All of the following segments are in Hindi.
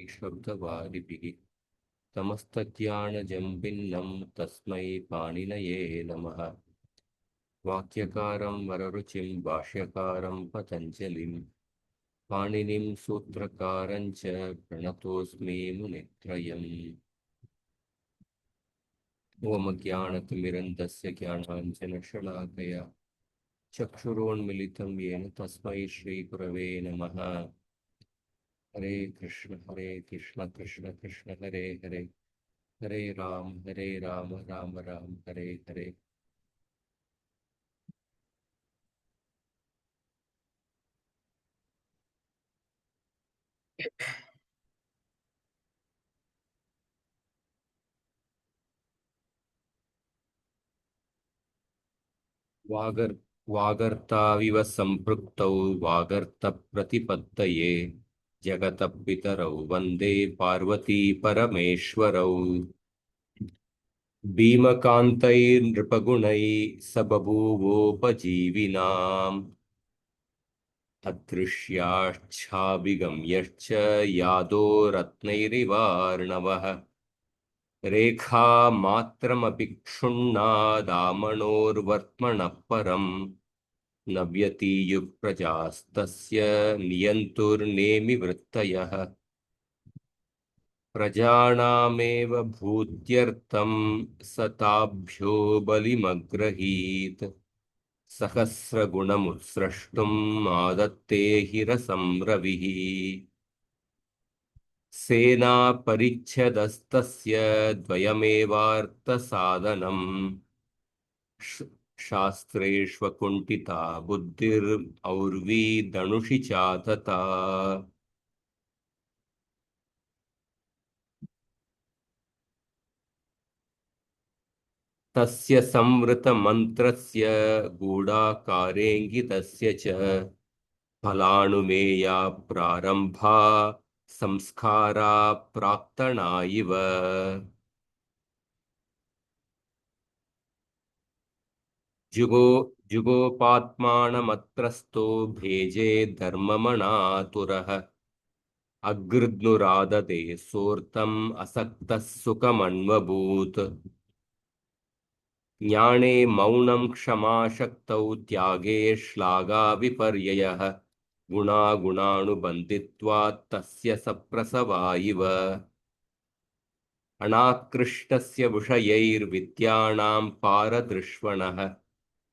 शब्दवारिभिः तमस्तज्ञानजं तस्मै पाणिनये नमः। वाक्यकारं वररुचिं भाष्यकारं पतञ्जलिं पाणिनिं सूत्रकारं च प्रणतोऽस्मि मुनित्रयम्। ओम ज्ञानतिमिरन्धस्य ज्ञानाञ्जनशलाकया चक्षुरोन्मिलितं येन तस्मै श्रीगुरवे नमः। हरे कृष्ण कृष्ण कृष्ण हरे हरे, हरे राम राम राम हरे हरे। वागर् वागर्ताविव सम्पृक्तौ वागर्तप्रतिपत्तये जगतः पितरौ वन्दे पार्वती परमेश्वरौ। भीमकान्तैर्नृपगुणैः स बभूवोपजीविनाम् अदृश्याच्छाभिगम्यश्च यादो रत्नैरिवार्णवः रेखामात्रमपि क्षुण्णादामणोर्वर्त्मनः परम् न व्यतीयुः प्रजास्तस्य नियन्तुर्नेमि वृत्तयः। प्रजानामेव भूत्यर्थं सताभ्यो बलिमग्रहीत् सहस्रगुणमुत्स्रष्टुम् आदत्ते हिरसंरविः। सेनापरिच्छदस्तस्य द्वयमेवार्थसाधनम् श- शास्त्रेष्वकुण्ठिता बुद्धिर्और्वी धनुषि चातता। तस्य संवृतमन्त्रस्य गूढाकारेङ्गितस्य च फलानुमेया प्रारम्भा संस्कारा प्राक्तना इव। जुगो जुगोपात्मानमत्रस्थो भेजे धर्ममणातुरः अगृध्नुराददे सोऽर्थम् असक्तः सुखमन्वभूत्। ज्ञाने मौनं क्षमा शक्तौ त्यागे श्लाघा विपर्ययः गुणागुणानुबन्धित्वात् तस्य सप्रसवा इव। अनाकृष्टस्य विषयैर्विद्यानां पारदृष्वणः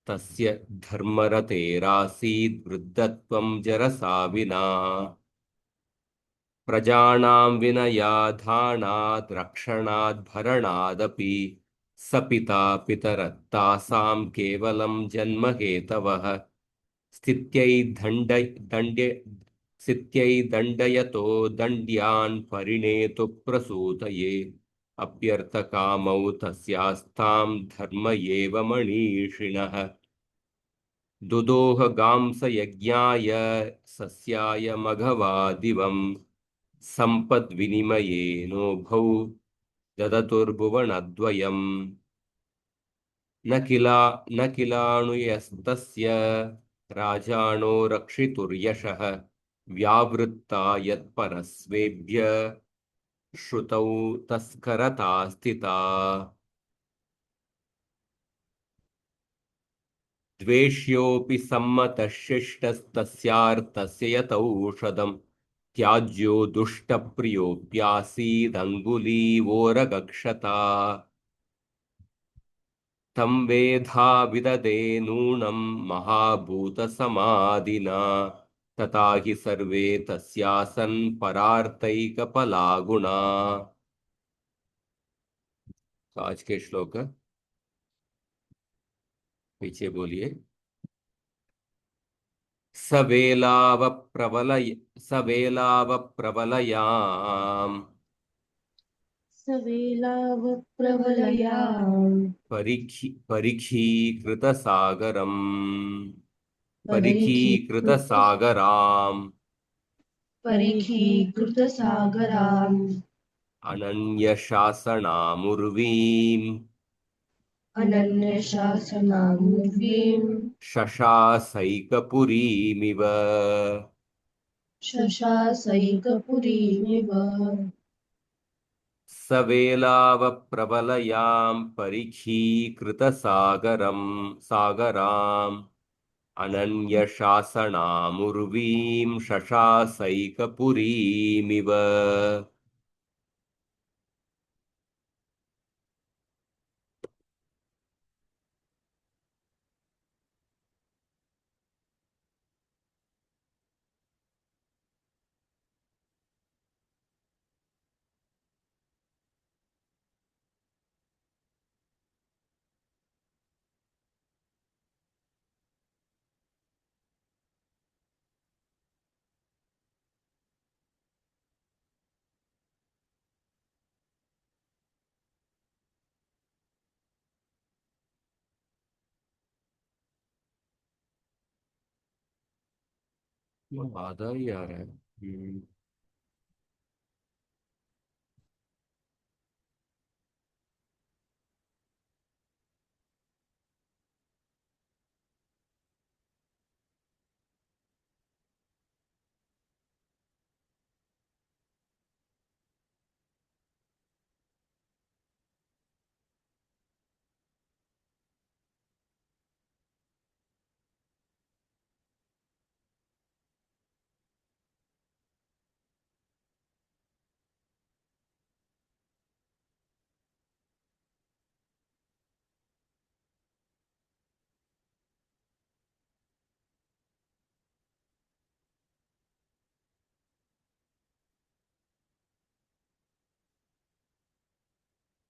तस्य धर्मरतेरासीद् वृद्धत्वं जरसा विना। प्रजानां विनयाधानात् रक्षणात् भरणादपि स पिता पितरत्तासां केवलं जन्महेतवः। स्थित्यै दण्ड दण्ड्य स्थित्यै दण्डयतो दण्ड्यान् परिणेतु प्रसूतये अप्यर्थकामौ तस्यास्तां धर्म एव मणीषिणः। दुदोह गांस यज्ञाय सस्याय मघवादिवम् सम्पद्विनिमयेनोभौ ददतुर्भुवनद्वयम्। न किलाणुयस्तस्य राजानो रक्षितुर्यशः व्यावृत्ता यत्परस्वेभ्य श्रुतौ तस्करता स्थिता। द्वेष्योऽपि सम्मतशिष्टस्तस्यार्थस्य यतौषधम् त्याज्यो दुष्टप्रियोऽप्यासीदङ्गुलीवोरगक्षता। तं वेधा विददे नूनं महाभूतसमाधिना तथा हि सर्वे तस्यासन् परार्तैकफलागुणा। तो आज के श्लोक पीछे बोलिए। सवेलावप्रबलयाम् सवेलावप्रवलयाम् परिखीकृतसागरम् परिखीकृत परिखीकृतसागराम् परिखीकृतसागराम् अनन्यशासनामुर्वीम् अनन्यशासनामूर्तिम् शशासैकपुरीमिव। शशासैकपुरीमिव सवेलावप्रबलयां परिखीकृतसागरं सागराम् अनन्यशासनामुर्वीं शशासैकपुरीमिव। वो आधा ही आ रहा है।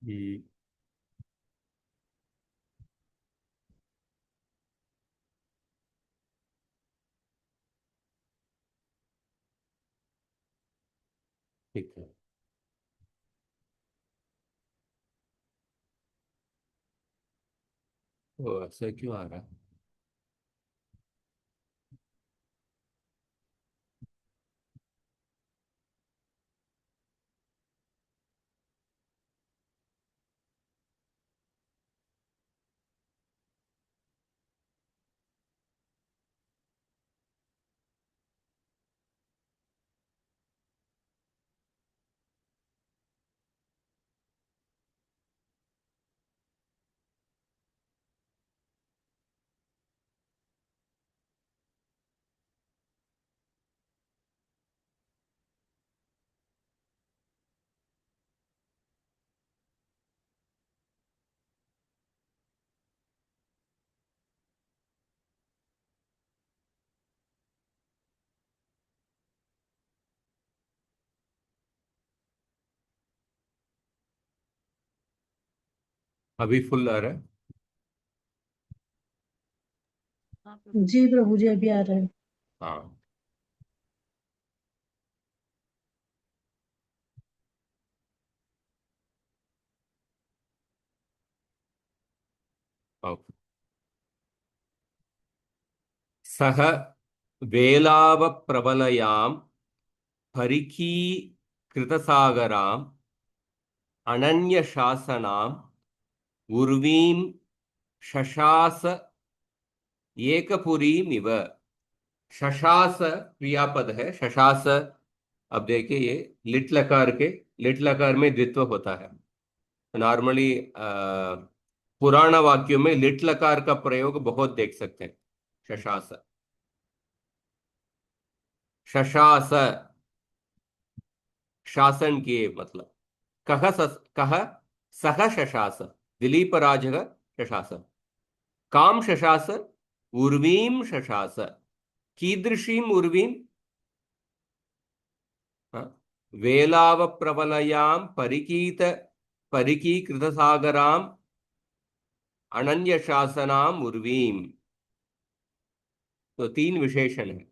हम्म, ठीक है। वो ऐसे क्यों आ रहा है? अभी फुल आ रहा है। जी प्रभु जी अभी आ रहा है। हाँ। ओके। सह वेलावप्रबलयां परिखीकृतसागराम् अनन्यशासनाम् उर्वीं शशास एकपुरीमिव। शशास क्रियापद है। शशास, अब देखिए ये लिट लकार के, लिट लकार में द्वित्व होता है नॉर्मली। पुराण वाक्यों में लिट लकार का प्रयोग बहुत देख सकते हैं। शशास, शशास, शासन किए मतलब। कह सह शशास, दिलीप राजग शशास, काम शशास, उर्वीम शशास, कीदृशीम उर्वीम। हाँ? वेलावप्रबलयां परिकीकृतसागराम् अनन्यशासनाम् उर्वीम। तो तीन विशेषण है।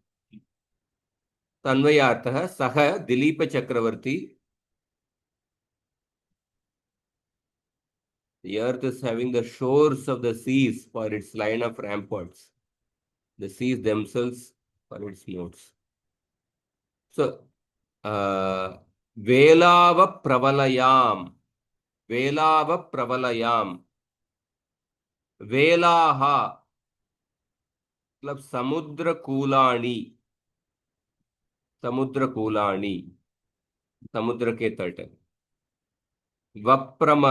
तन्वयार्थः सह दिलीप चक्रवर्ती। The earth is having the shores of the seas for its line of ramparts, the seas themselves for its moats. So, uh, Velava Pravalayam, Velava Pravalayam, Velaha, मतलब समुद्र कूलानी, समुद्र कूलानी, समुद्र के तट। वप्रम,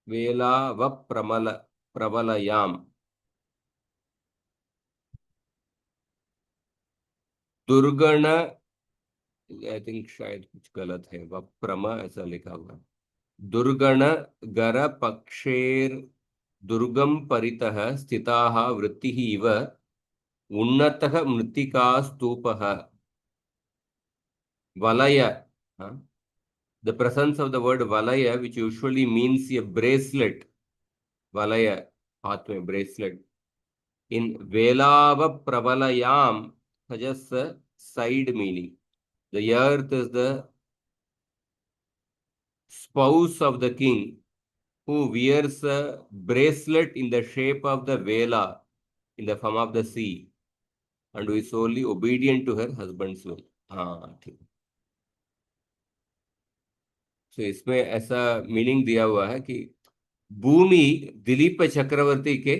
वेला वप्रमल, प्रबलयाम। दुर्गण, आई थिंक शायद कुछ गलत है, वप्रम ऐसा लिखा हुआ। दुर्गण गर पक्षेर दुर्गम परितः स्थिताः वृत्तिः इव उन्नतः मृत्तिका स्तूपः वलय। The presence of the word valaya, which usually means a bracelet, valaya, हाथ में bracelet, in velava pravalayam suggests a side meaning. The earth is the spouse of the king who wears a bracelet in the shape of the vela in the form of the sea and who is solely obedient to her husband's will. हाँ ठीक। तो इसमें ऐसा मीनिंग दिया हुआ है कि भूमि दिलीप चक्रवर्ती के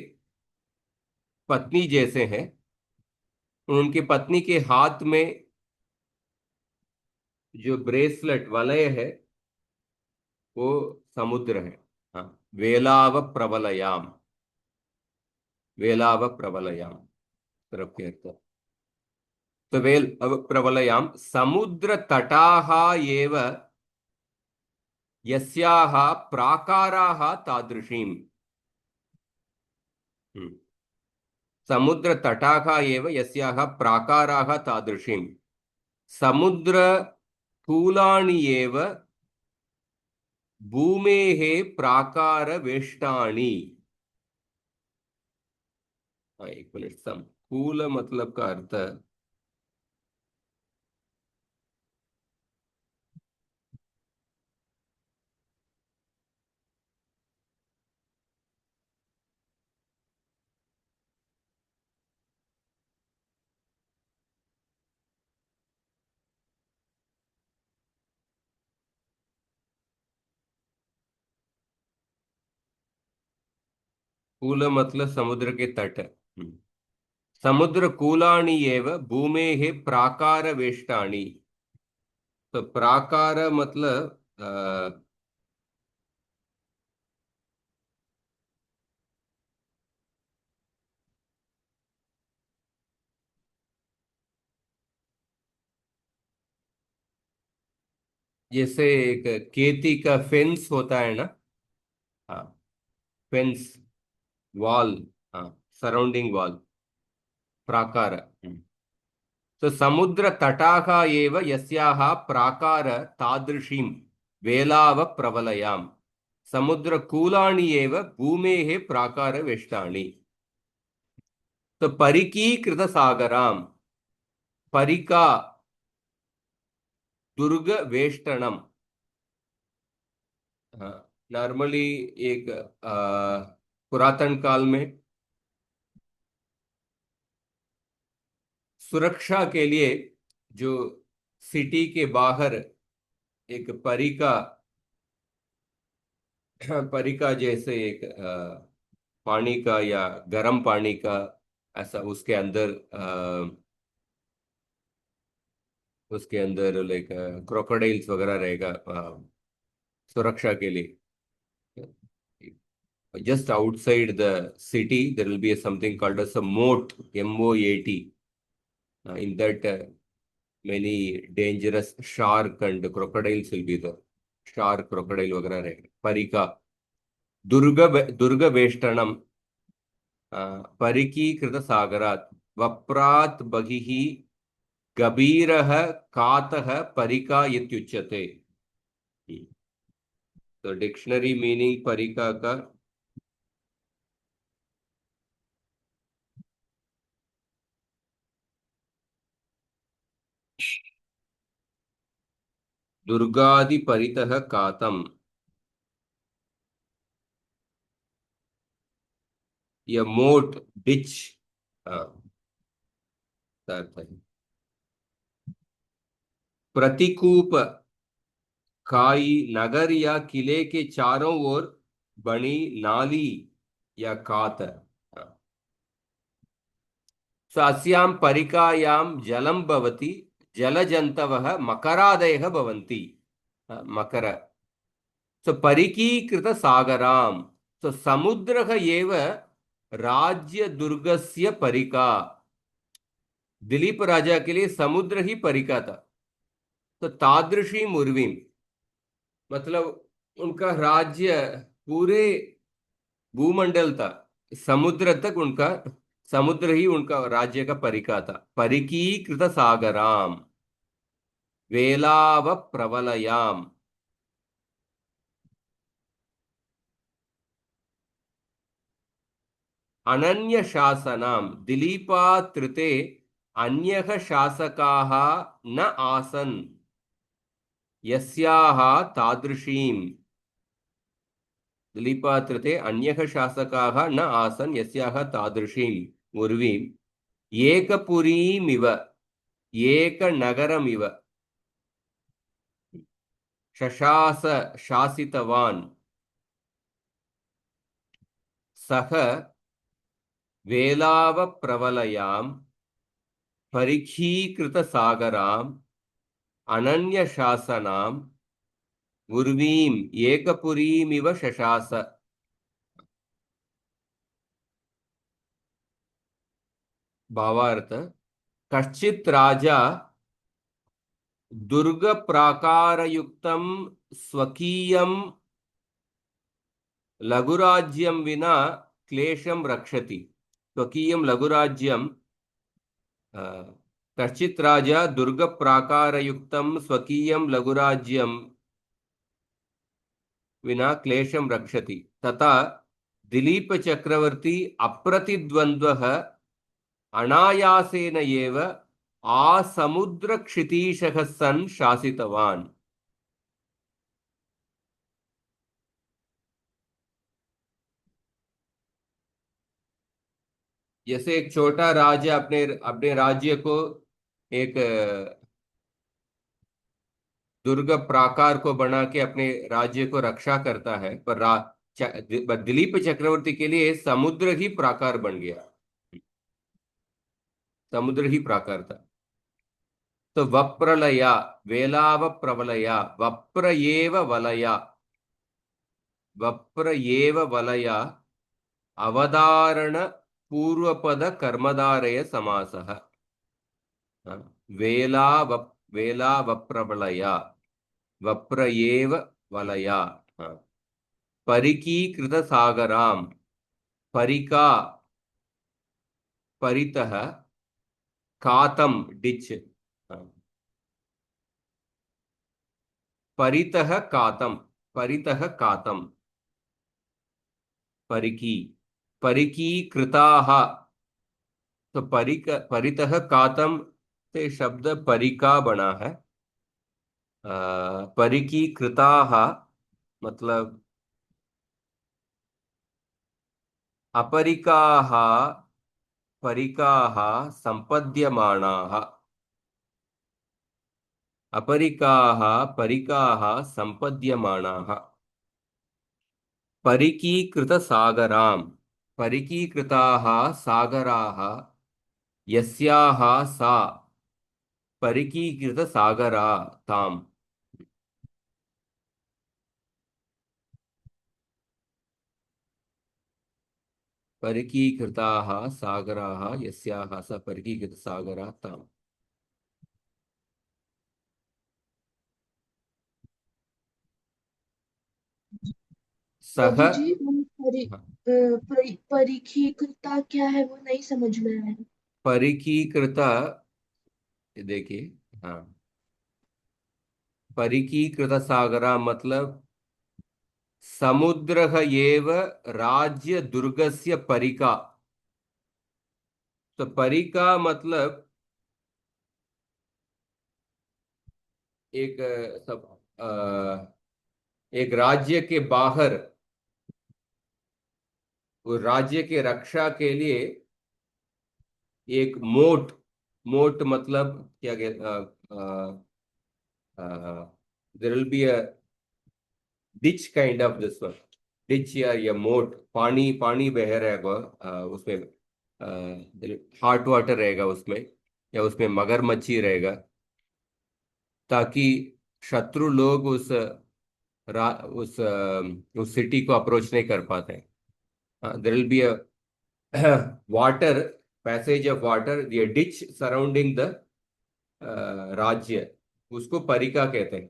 पत्नी जैसे हैं। उनकी पत्नी के हाथ में जो ब्रेसलेट वलय है वो समुद्र है। हाँ, वेलाव प्रबलयाम, वेलाव प्रबलयाम तरफ के अर्थ। तो वेल अव प्रबलयाम समुद्र तटाः एव यस्याः प्राकाराः तादृशीम्। समुद्र तटाः एव यस्याः प्राकाराः तादृशीम्। समुद्र स्थूलानि एव भूमेः प्राकार वेष्टानि। हाँ, एक मिनट। स्थूल मतलब का अर्थ, स्थूल मतलब समुद्र के तट। समुद्र कूलानि एव भूमेः प्राकार वेष्टानि। तो प्राकार मतलब जैसे एक खेती का फेंस होता है ना। हाँ, फेंस, वॉल। हाँ, सराउंडिंग वॉल, प्राकार। तो समुद्र तटाः एव यस्याः प्राकार तादृशीं वेलाव प्रबलयाम। समुद्र कूलानि एव भूमेः प्राकार वेष्टानि। तो परिकीकृत सागराम, परिका दुर्ग वेष्टनम। नॉर्मली एक पुरातन काल में सुरक्षा के लिए जो सिटी के बाहर एक परिका, परिका जैसे एक पानी का या गर्म पानी का ऐसा उसके अंदर उसके अंदर लाइक क्रोकोडाइल्स वगैरह रहेगा सुरक्षा के लिए। Just outside the city, there will be something called as a moat, MOAT. In that, many dangerous shark and crocodiles will be there. Shark, crocodile वगैरह रहेगा। परिका दुर्ग वेष्टनम, परिकीकृत सागरात वप्रात बहिः गभीरः कातः परिका इत्युच्यते। तो डिक्शनरी मीनिंग परिका का दुर्गादि परितः कातम, या मोट, डिच। हाँ, अर्थ है। प्रतिकूप, खाई, नगर या किले के चारों ओर बनी नाली या कात। हाँ। सो अस्यां परिकायां जलं भवति, जलजन्तवः मकरादयः भवन्ति। मकर, सो परिकीकृत सागराम, सो समुद्रः एव राज्य दुर्गस्य परिका। दिलीप राजा के लिए समुद्र ही परिका था। तो तादृशी मुर्वीम, मतलब उनका राज्य पूरे भूमंडल था, समुद्र तक उनका, समुद्र ही उनका राज्य का परिका था। परिकीकृत सागराम वेलाव प्रवलयाम, अनन्य शासनाम, दिलीपात्रिते अन्यः शासकाः न आसन् यस्याः तादृशीं, दिलीपात्रिते अन्यः शासकाः न आसन् यस्याः तादृशीं उर्वीम् एकपुरीमिव, एकनगरमिव शशास शासितवान् सः वेलावप्रवलयां परिखीकृतसागराम् अनन्यशासनाम् उर्वीम् एकपुरीमिव शशास। भावार्थ, कश्चित् राजा दुर्गप्राकारयुक्तं स्वकीयं लघुराज्यं विना क्लेशं रक्षति। स्वकीयं लघुराज्यं, कश्चित् राजा दुर्गप्राकारयुक्तं स्वकीयं लघुराज्यं विना क्लेशं रक्षति, तथा दिलीप चक्रवर्ती अप्रतिद्वन्द्वः अनायासेन एव आसमुद्र क्षितीशः सन् शासितवान्। जैसे एक छोटा राजा अपने अपने राज्य को एक दुर्ग प्राकार को बना के अपने राज्य को रक्षा करता है, पर दिलीप चक्रवर्ती के लिए समुद्र ही प्राकार बन गया, समुद्र ही प्राकार था। तो वप्रलया, वेलाव प्रवलया, वप्र एव वलया, वप्र एव वलया अवधारण पूर्वपद कर्मधारय समासः। वेला वेला वप्रवलया, वप्र एव वलया, परिकीकृत सागराम, परिका परितः, कातम डिच, परितः कातम, परितः कातम, परिकी, परिकीकृताः, तो परितः कातम से शब्द परिका बना है। परिकीकृताः मतलब अपरिकाः, परिकाः संपद्यमानाः, अपरिकाः परिकाः संपद्यमानाः। परिकीकृत सागराम, परिकीकृताः सागराः यस्याः सा परिकीकृत सागरा ताम, परिकीकृताः सागराः यस्याः सा परिकीकृत सागरा ताम। सह, प्रभु जी वो परीक्षिता क्या है वो नहीं समझ में आया। परिकीकृत, देखिए, हाँ, परिकीकृत सागरा मतलब समुद्रः एव राज्य दुर्गस्य परिका। तो परिका मतलब एक एक राज्य के बाहर, उस राज्य के रक्षा के लिए एक मोट, मोट मतलब क्या कहते, there will be a ditch kind of this one, ditch या मोट, पानी पानी बह रहा है उसमें, हॉट वाटर रहेगा उसमें, या उसमें मगरमच्छी रहेगा, ताकि शत्रु लोग उस सिटी को अप्रोच नहीं कर पाते हैं। There will be a water, passage of water, ये डिच सराउंडिंग द राज्य, उसको परिका कहते हैं।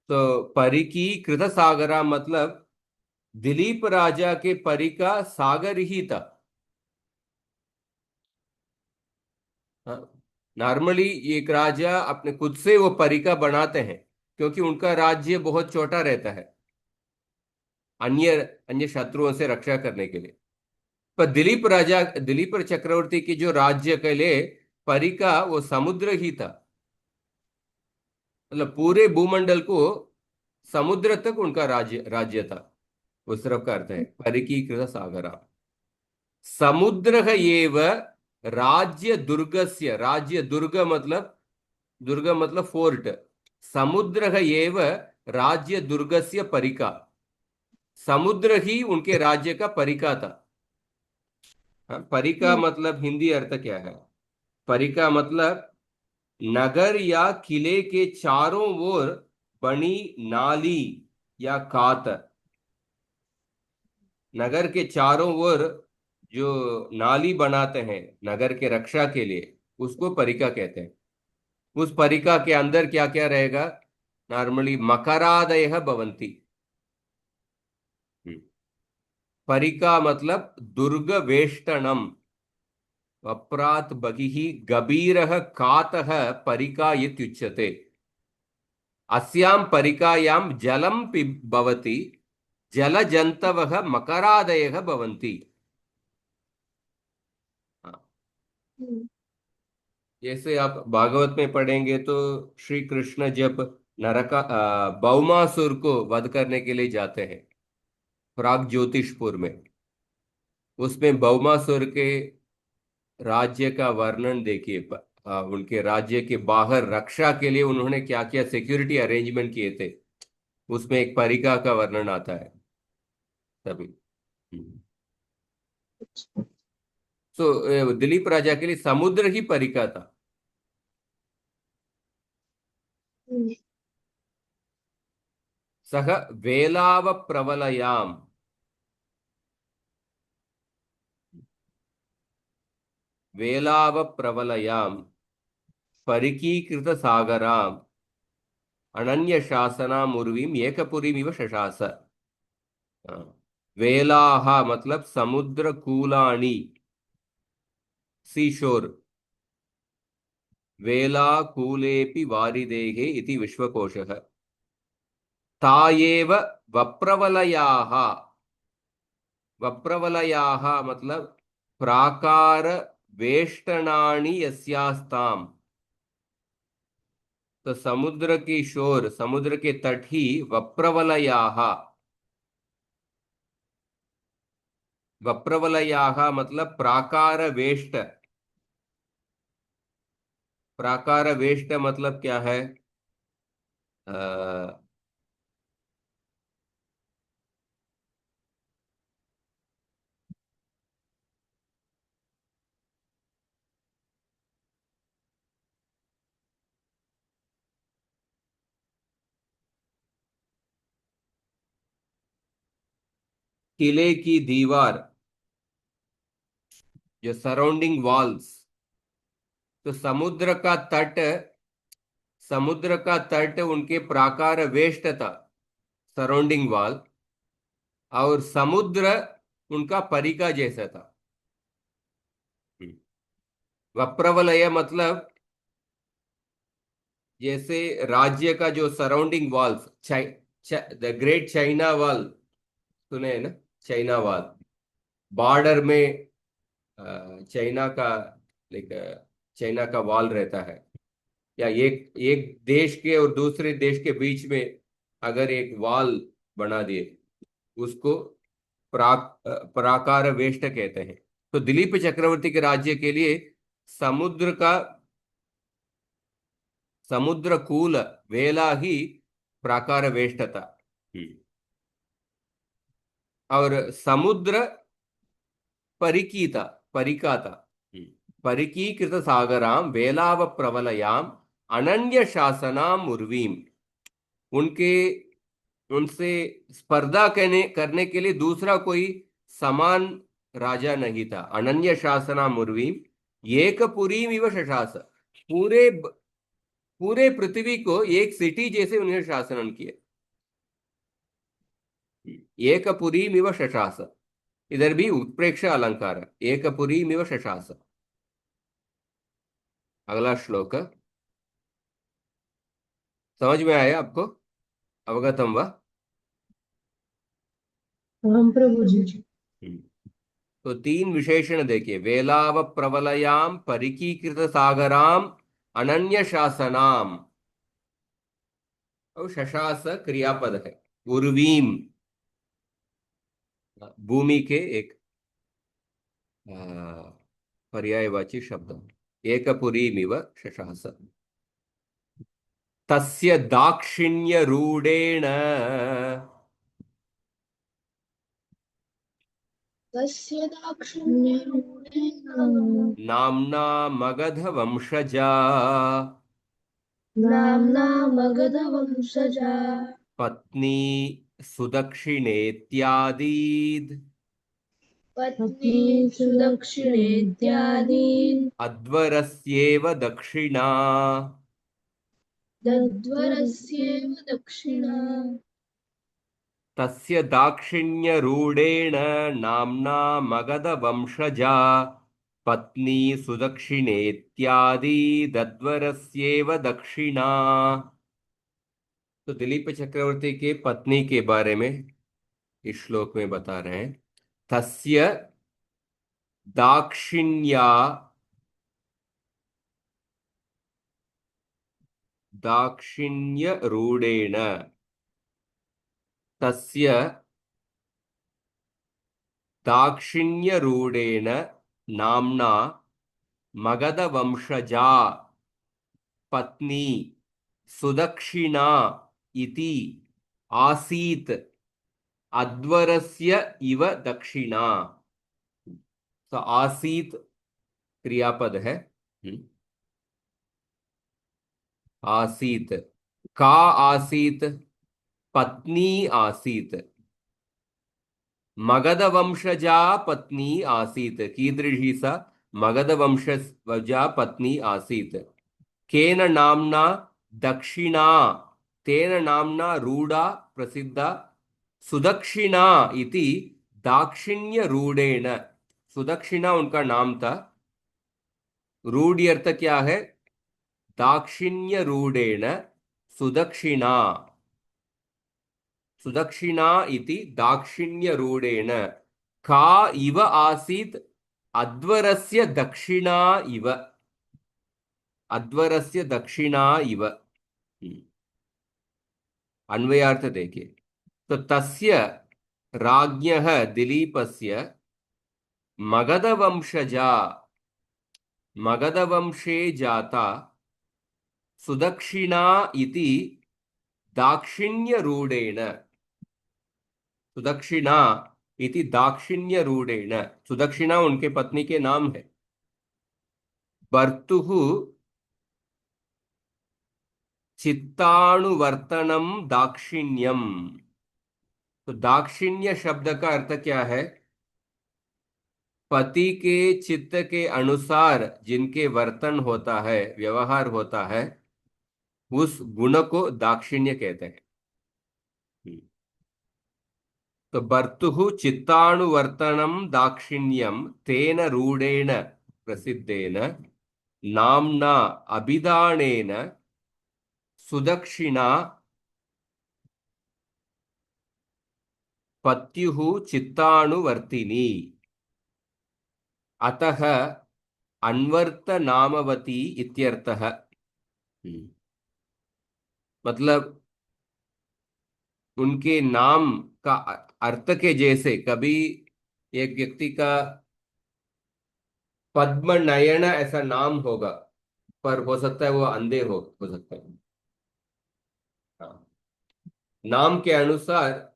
तो परिकी कृत सागरा मतलब दिलीप राजा के परिका सागर ही था। नॉर्मली एक राजा अपने खुद से वो परिका बनाते हैं, क्योंकि उनका राज्य बहुत छोटा रहता है अन्य अन्य शत्रुओं से रक्षा करने के लिए। पर दिलीप चक्रवर्ती की जो राज्य के लिए परिका वो समुद्र ही था, मतलब पूरे भूमंडल को समुद्र तक उनका राज्य राज्य था। उस तरफ का अर्थ है परिकीकृत सागरा। समुद्र एव राज्य दुर्गस्य, राज्य दुर्ग मतलब फोर्ट। समुद्र एव राज्य दुर्गस्य परिका, समुद्र ही उनके राज्य का परिका था। हाँ, परिका हम्म। मतलब हिंदी अर्थ क्या है? परिका मतलब नगर या किले के चारों ओर बनी नाली या खात। नगर के चारों ओर जो नाली बनाते हैं नगर के रक्षा के लिए, उसको परिका कहते हैं। उस परिका के अंदर क्या क्या रहेगा? नॉर्मली मकरादय भवंती। हम्म। परिका मतलब दुर्ग वेष्टनम, वप्रात बहिः गभीरः कातः परिका इत्युच्यते। अस्यां परिकायां जलं भवति, जलजन्तवः मकरादयः भवन्ति। हाँ, हम्म। जैसे आप भागवत में पढ़ेंगे तो श्री कृष्ण जब भौमासुर को वध करने के लिए जाते हैं प्राग ज्योतिषपुर में, उसमें भौमासुर के राज्य का वर्णन देखिए। उनके राज्य के बाहर रक्षा के लिए उन्होंने क्या क्या सिक्योरिटी अरेंजमेंट किए थे, उसमें एक परिका का वर्णन आता है तभी। दिलीप राजा के लिए समुद्र ही परिका था। हम्म। सह वेलाव प्रवलयाम, वेलाव प्रवलयाम परिकीकृत सागराम अनन्य शासनाम उर्वीम एकपुरीमिव शशास। वेलाह मतलब समुद्र कूलानी, सी शोर। वेला कूलेपि वारिदेहे इति विश्वकोशः। तायेव वप्रवलयाः, वप्रवलयाः मतलब प्राकार वेष्टनानि यस्यास्ताम। तो समुद्र की शोर, समुद्र के तट ही वप्रवलयाः, वप्रवलयाः मतलब प्राकार वेष्ट। प्राकार वेष्ट मतलब क्या है? अ, किले की दीवार, जो सराउंडिंग वॉल्स। तो समुद्र का तट उनके प्राकार वेष्ट था, सराउंडिंग वॉल। और समुद्र उनका परिका जैसा था। हम्म। वप्रवलय मतलब जैसे राज्य का जो surrounding walls, the great China wall, सुने हैं ना? चाइना वॉल, बॉर्डर में चाइना का, लाइक चाइना का वॉल रहता है, या एक एक देश के और दूसरे देश के बीच में अगर एक वॉल बना दिए, उसको प्राकार वेष्ट कहते हैं। तो दिलीप चक्रवर्ती के राज्य के लिए समुद्र का, समुद्र कूल वेला ही प्राकार वेष्ट था। हम्म। और समुद्र परिकीता परिकाता परिकीकृत सागरां वेलाव प्रवलयाम अनन्य शासनाम उर्वीम। उनके उनसे स्पर्धा करने के लिए दूसरा कोई समान राजा नहीं था। अनन्य शासनाम उर्वीम एकपुरीम इव शशास। पूरे पूरे पृथ्वी को एक सिटी जैसे उन्होंने शासन किया। एकपुरीमिव शशास, इधर भी उत्प्रेक्षा अलंकार है। एकपुरीमिव शशास। अगला श्लोक समझ में आया आपको? अवगतम वा? हम प्रभु जी। हम्म। तो तीन विशेषण देखिए, वेलाव प्रवलयाम परिकीकृत सागराम अनन्य शासनाम। और शशास क्रियापद है। उर्वीम भूमि के एक पर्यायवाची शब्द। एकपुरीमिव शशास। तस्य दाक्षिण्यरूढेण तस्य दाक्षिण्यरूपेण नाम्ना मगधवंशजा नाम्ना मगधवंशजा पत्नी सुदक्षिणेत्यादीद् पत्नी सुदक्षिणेत्यादीन् अध्वरस्येव दक्षिणा। दध्वरस्येव दक्षिणा तस्य दाक्षिण्यरूढेण नाम्ना मगधवंशजा पत्नी सुदक्षिणेत्यादीदध्वरस्येव दक्षिणा। तो दिलीप चक्रवर्ती के पत्नी के बारे में इस श्लोक में बता रहे हैं। तस्य दाक्षिण्या दाक्षिण्य रूढ़ेण तस्य दाक्षिण्य रूढ़ेण नाम्ना मगधवंशजा पत्नी सुदक्षिणा इति आसीत् अध्वरस्य इव दक्षिणा। तो आसीत क्रियापद है। आसीत का आसीत पत्नी आसीत। मगधवंशजा पत्नी आसीत। कीदृशी सा मगधवंशजा पत्नी आसीत। केन नाम्ना दक्षिणा तेन नाम्ना रूढ़ा प्रसिद्धा सुदक्षिणा इति दाक्षिण्य रूढ़ेण। सुदक्षिणा उनका नाम था। रूढ़ी अर्थ क्या है? दाक्षिण्य रूढ़ेण सुदक्षिणा। सुदक्षिणा इति दाक्षिण्य रूढ़ेण का इव आसीत् अध्वरस्य दक्षिणा इव। अध्वरस्य दक्षिणा इव। अन्वयार्थ देखिए। तो तस्य राज्ञः दिलीपस्य मगधवंशजा मगधवंशे जाता सुदक्षिणा इति दाक्षिण्य रूढ़ेण। सुदक्षिणा इति दाक्षिण्य रूढ़ेण। सुदक्षिणा उनके पत्नी के नाम है। भर्तुः चित्तानुवर्तनम दाक्षिण्यम। तो दाक्षिण्य शब्द का अर्थ क्या है? पति के चित्त के अनुसार जिनके वर्तन होता है, व्यवहार होता है, उस गुण को दाक्षिण्य कहते हैं। तो भर्तुः चित्तानुवर्तनम दाक्षिण्यम तेन रूढ़ेण प्रसिद्धेन नाम्ना अभिधानेन सुदक्षिणा पत्युः चित्तानुवर्तिनी। अतः अन्वर्त नामवती इत्यर्थः। मतलब उनके नाम का अर्थ के जैसे कभी एक व्यक्ति का पद्म नयन ऐसा नाम होगा, पर हो सकता है वो अंधे हो सकता है। हाँ। नाम के अनुसार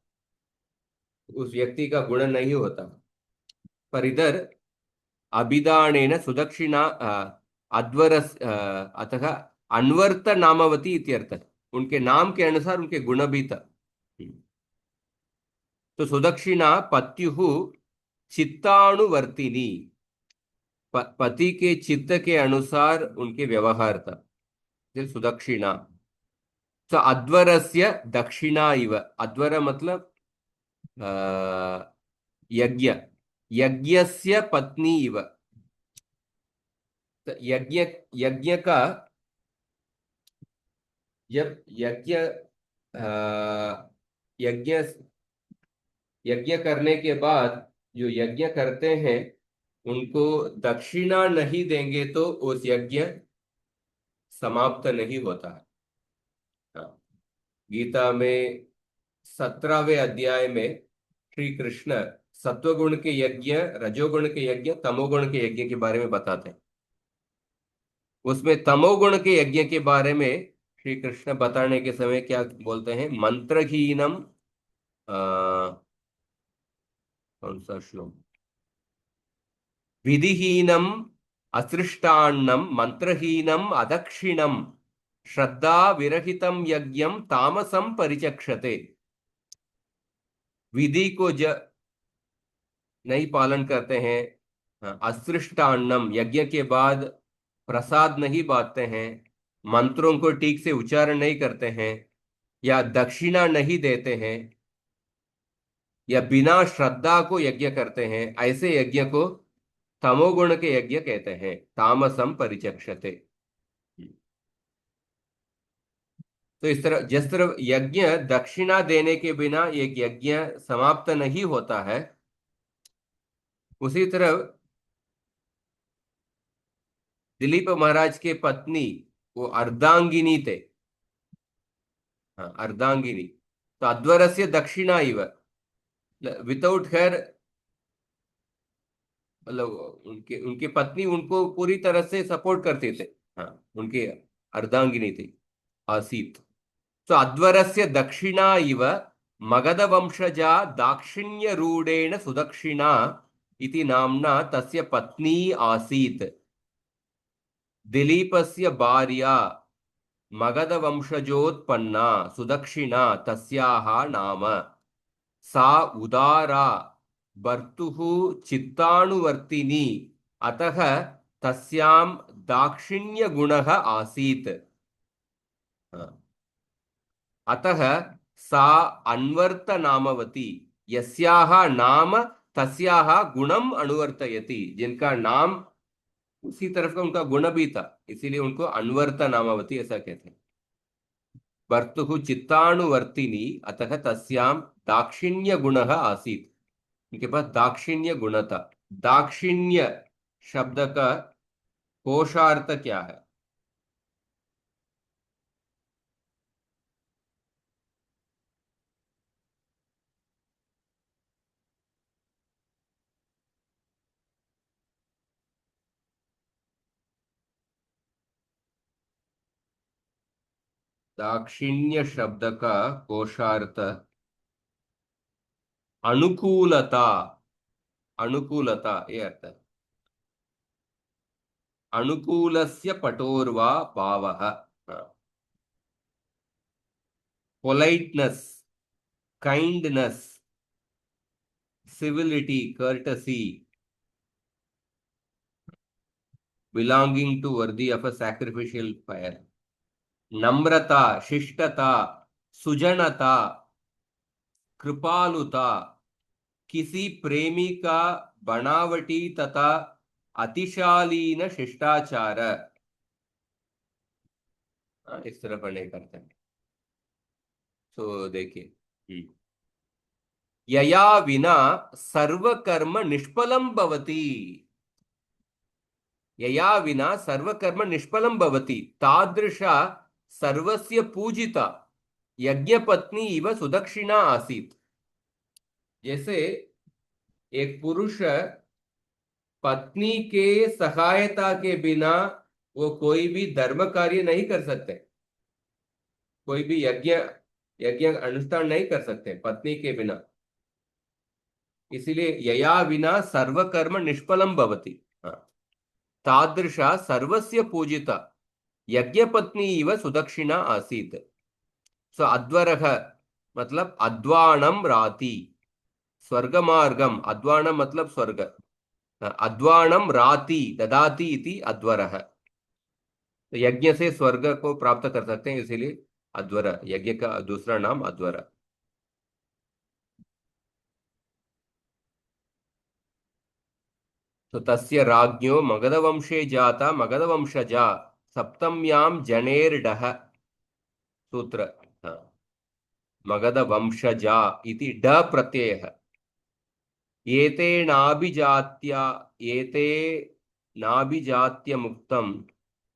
उस व्यक्ति का गुण नहीं होता। पर इधर अभिधानेन सुदक्षिणा अध्वरस अतः अन्वर्त नामवती इत्यर्थः। उनके नाम के अनुसार उनके गुण भी था। तो सुदक्षिणा पत्युः चित्तानुवर्तिनी, पति के चित्त के अनुसार उनके व्यवहार था, ये सुदक्षिणा। तो अध्वरस्य दक्षिणा इव, अध्वर मतलब यज्ञ, यज्ञस्य पत्नी इव। तो यज्ञ, यज्ञ का, जब यज्ञ यज्ञ यज्ञ करने के बाद जो यज्ञ करते हैं उनको दक्षिणा नहीं देंगे तो उस यज्ञ समाप्त नहीं होता है। हाँ। गीता में 17वें अध्याय में श्री कृष्ण सत्वगुण के यज्ञ, रजोगुण के यज्ञ, तमोगुण के यज्ञ के बारे में बताते हैं। उसमें तमोगुण के यज्ञ के बारे में श्री कृष्ण बताने के समय क्या बोलते हैं? मंत्रहीनम, कौन सा श्लोक? विधिहीनम असृष्टान्नम मंत्रहीनम अदक्षिणम श्रद्धा विरहितम यज्ञम तामसम परिचक्षते। विधि को नहीं पालन करते हैं, हाँ, असृष्टान्नम यज्ञ के बाद प्रसाद नहीं बांटते हैं, मंत्रों को ठीक से उच्चारण नहीं करते हैं, या दक्षिणा नहीं देते हैं, या बिना श्रद्धा को यज्ञ करते हैं, ऐसे यज्ञ को तमोगुण के यज्ञ कहते हैं, तामसम परिचक्षते। तो इस तरह, जिस तरह यज्ञ दक्षिणा देने के बिना एक यज्ञ समाप्त नहीं होता है, उसी तरह दिलीप महाराज के पत्नी वो अर्धांगिनी थे। हाँ, अर्धांगिनी। तो अध्वरस्य दक्षिणा इव, विदाउट हर, मतलब उनके उनके पत्नी उनको पूरी तरह से सपोर्ट करते थे। हाँ, उनके अर्धांगिनी थी, आसीत। तो अध्वरस्य दक्षिणा इव मगध वंशजा दाक्षिण्य रूढ़ेण सुदक्षिणा इति नाम्ना तस्य पत्नी आसीत्। दिलीपस्य भार्या मगध वंशजोत्पन्ना सुदक्षिणा तस्याः नाम। सा उदारा भर्तुः चित्तानुवर्तिनी, अतः तस्यां दाक्षिण्य गुणः आसीत्। अतः सा अन्वर्त नामवती, यस्याः नाम तस्याः गुणम अनुवर्तयति। जिनका नाम उसी तरफ का उनका गुण भी था, इसीलिए उनको अन्वर्त नामवती ऐसा कहते हैं। भर्तुः चित्तानुवर्तिनी, अतः तस्यां दाक्षिण्य गुणः आसीत्। उनके पास दाक्षिण्य गुण था। दाक्षिण्य शब्द का कोशार्थ क्या है? दाक्षिण्य शब्द का कोशार्थ अनुकूलता, अनुकूलता ये अर्थ है। अनुकूलस्य पटोर्वा भावः, politeness, kindness, civility, courtesy, belonging to worthy of a sacrificial fire. नम्रता, शिष्टता, सुजनता, कृपालुता, किसी प्रेमी का बनावटी तथा अतिशालीन शिष्टाचार, इस तरह पढ़ने करते हैं। तो देखिए, यया विना सर्वकर्म निष्फलं भवति, यया विना सर्वकर्म निष्फलं भवति, तादृशा सर्वस्य पूजिता यज्ञपत्नी इव सुदक्षिणा आसीत्। जैसे एक पुरुष पत्नी के सहायता के बिना वो कोई भी धर्म कार्य नहीं कर सकते, कोई भी यज्ञ यज्ञ अनुष्ठान नहीं कर सकते पत्नी के बिना। इसीलिए यया विना सर्वकर्म निष्फलं भवति। हाँ। तादृशा सर्वस्य पूजिता यज्ञपत्नी इव सुदक्षिणा आसीत्। सो अध्वरः मतलब अध्वाणम राति, स्वर्गमार्गम, अध्वाणम मतलब स्वर्ग, अध्वाणम राति ददाति इति अध्वरः। तो यज्ञ से स्वर्ग को प्राप्त कर सकते हैं, इसीलिए अध्वर, यज्ञ का दूसरा नाम अध्वर। तो तस्य राज्ञो मगधवंशे जाता मगधवंशजा सप्तम्यां जनेर्डः। सूत्र, हाँ, मगधवंशजा इति ड प्रत्ययः। एतेनाभिजात्या, एते नाभिजात्य मुक्तम्,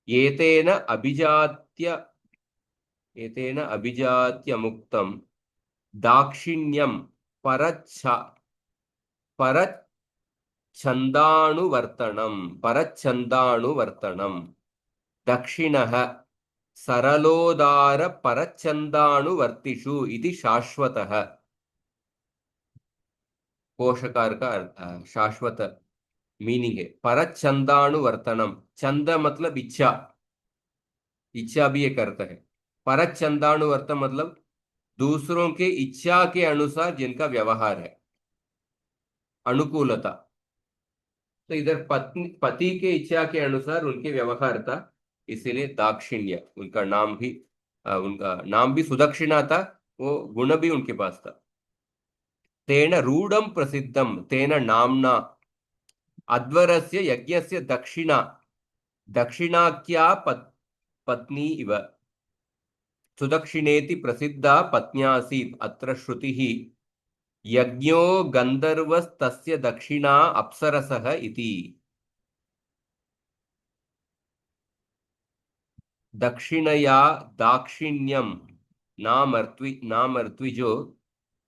एतेन अभिजात्य, एतेन अभिजात्य मुक्तम् दाक्षिण्यं परच्छ, परच्छन्दानुवर्तनम्, परच्छन्दानुवर्तनम् दक्षिणः सरलोदार परच्छन्दानुवर्तिषु इति शाश्वतः। पोषकार का शाश्वत मीनिंग है परच्छन्दानुवर्तनम। छंद मतलब इच्छा, इच्छा भी एक अर्थ है। परच्छन्दानुवर्तन मतलब दूसरों के इच्छा के अनुसार जिनका व्यवहार है, अनुकूलता। तो इधर पत्नी पति के इच्छा के अनुसार उनके व्यवहार था, इसीलिए दाक्षिण्य उनका नाम भी, उनका नाम भी सुदक्षिणा था, वो गुण भी उनके पास था। तेन रूढ़म प्रसिद्धम तेन नामना अध्वरस्य यज्ञस्य दक्षिणा, दक्षिणाख्या पत्नी इव सुदक्षिणेति प्रसिद्धा पत्न्यासीत्। अत्र श्रुतिः यज्ञो गंधर्वस्तस्य दक्षिणा अप्सरसः इति। दक्षिणया दाक्षिण्यम नामर्त्विजो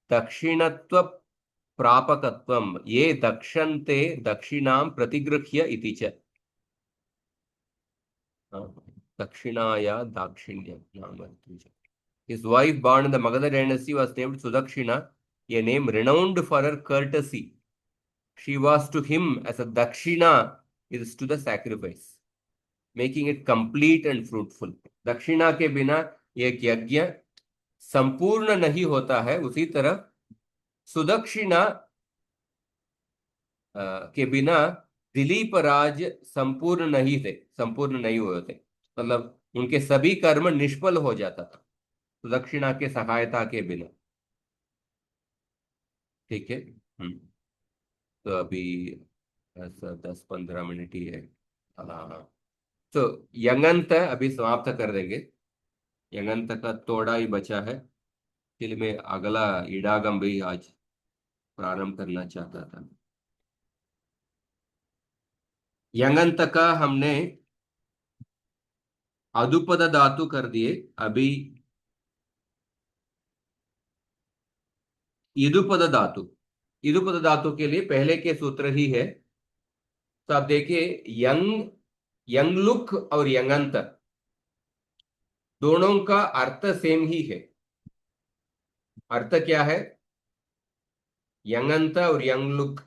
दक्षिणत्व प्रापकत्वम ये दक्षन्ते दक्षिणां प्रतिगृह्य इति च। दक्षिणाया दाक्षिण्यम नामर्त्विजो। His wife born in the Magadha dynasty was named Sudakshina, a name renowned for her courtesy. She was to him as a dakshina is to the sacrifice, making it complete and fruitful. दक्षिणा के बिना एक यज्ञ संपूर्ण नहीं होता है, उसी तरह सुदक्षिणा के बिना दिलीप राज संपूर्ण नहीं थे, संपूर्ण नहीं हुए थे, मतलब उनके सभी कर्म निष्फल हो जाता था सुदक्षिणा के सहायता के बिना। ठीक है। तो अभी 10-15 मिनट ही है। हाँ, तो यंगंत अभी समाप्त कर देंगे। यंगंत का थोड़ा ही बचा है, इसलिए मैं अगला इडागम भी आज प्रारंभ करना चाहता था। यंगंत का हमने अदुपद धातु कर दिए, अभी इदुपद धातु। इदुपद धातु के लिए पहले के सूत्र ही है। तो आप देखिए, यंग, यंगलुक और यंगंत दोनों का अर्थ सेम ही है। अर्थ क्या है? यंगंत और यंगलुक,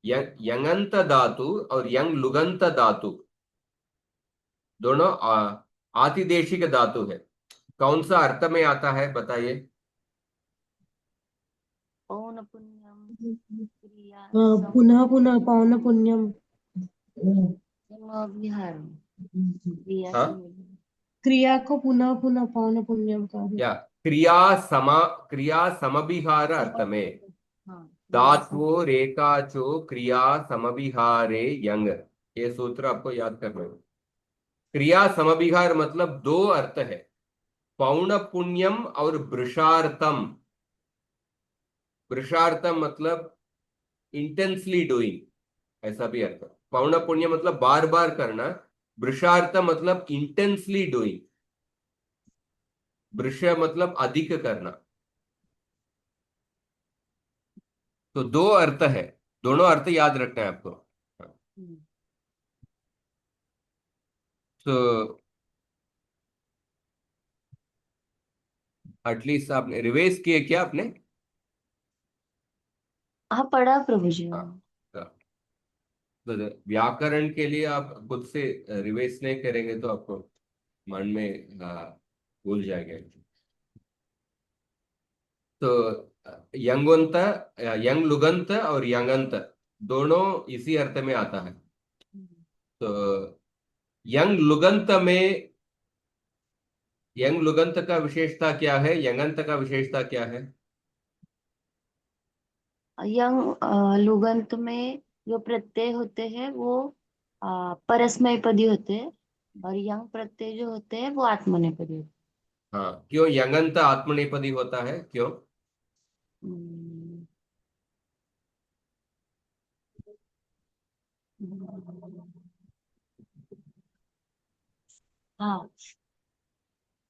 यंगंत धातु और यंग लुगंत धातु दोनों आतिदेशिक धातु है। कौन सा अर्थ में आता है बताइए? पौन पुण्यम क्रिया पुनः पुनः पौन पुण्यम विहार क्रिया हाँ, क्रिया को पुनः पुनः पौन पुण्यम का या क्रिया समभिहार अर्थ में धात्वो रेखाचो क्रिया समभिहारे यंग, ये सूत्र आपको याद करना है। क्रिया समभिहार मतलब दो अर्थ है, पौन पुण्यम और वृषार्थम। वृषार्थम मतलब इंटेंसली डूइंग, ऐसा भी अर्थ। पौन पुण्य मतलब बार बार करना, वृषार्थ मतलब इंटेंसली डूइंग, वृष मतलब अधिक करना। तो दो अर्थ है, दोनों अर्थ याद रखना है आपको। तो एटलीस्ट आपने रिवाइज किए क्या आपने? हाँ पढ़ा प्रभु जी। हाँ, तो व्याकरण के लिए आप खुद से रिवाइज नहीं करेंगे तो आपको मन में भूल जाएगा। तो यंगवंत, यंग लुगंत और यंगंत दोनों इसी अर्थ में आता है। तो यंग लुगंत में, यंग लुगंत का विशेषता क्या है, यंगंत का विशेषता क्या है? यंग लुगंत में जो प्रत्यय होते हैं वो परस्मय पदी होते हैं, और यंग प्रत्यय जो होते हैं वो आत्मनेपदी होते हाँ, क्यों यंगंत आत्मनेपदी होता है, क्यों? हैं। हाँ।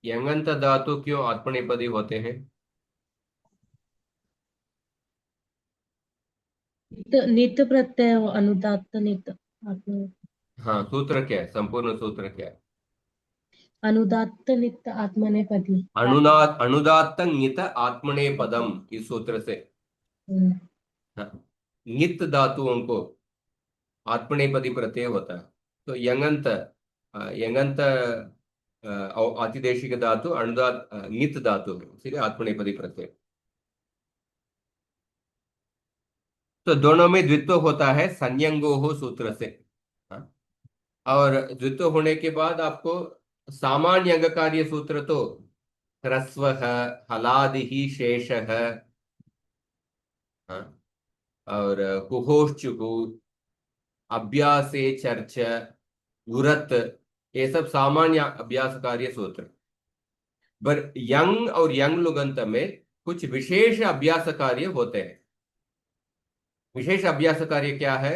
यंगंत धातु क्यों आत्मनेपदी होते हैं? नित्य प्रत्यय हो, अनुदात्त नित्य आत्म, हाँ, सूत्र क्या है, संपूर्ण सूत्र क्या है? अनुदात्त नित्य आत्मनेपदी। अनुदात्त ङित आत्मनेपदम, इस सूत्र से। हम्म। हाँ, ङित धातुओं को आत्मनेपदी प्रत्यय होता है। तो यंगंत, यंगंत आतिदेशिक धातु अनुदात ङित धातु है, इसलिए आत्मनेपदी प्रत्यय। तो दोनों में द्वित्व होता है संयंगो हो सूत्र से। हाँ, और द्वित्व होने के बाद आपको सामान्य अंग कार्य सूत्र तो ह्रस्व, हलादि शेष, हाँ, और कुहोश्चुकु, अभ्यासे चर्च, उरत, ये सब सामान्य अभ्यास कार्य सूत्र। पर यंग और यंग लुगंत में कुछ विशेष अभ्यास कार्य होते हैं। विशेष अभ्यास कार्य क्या है?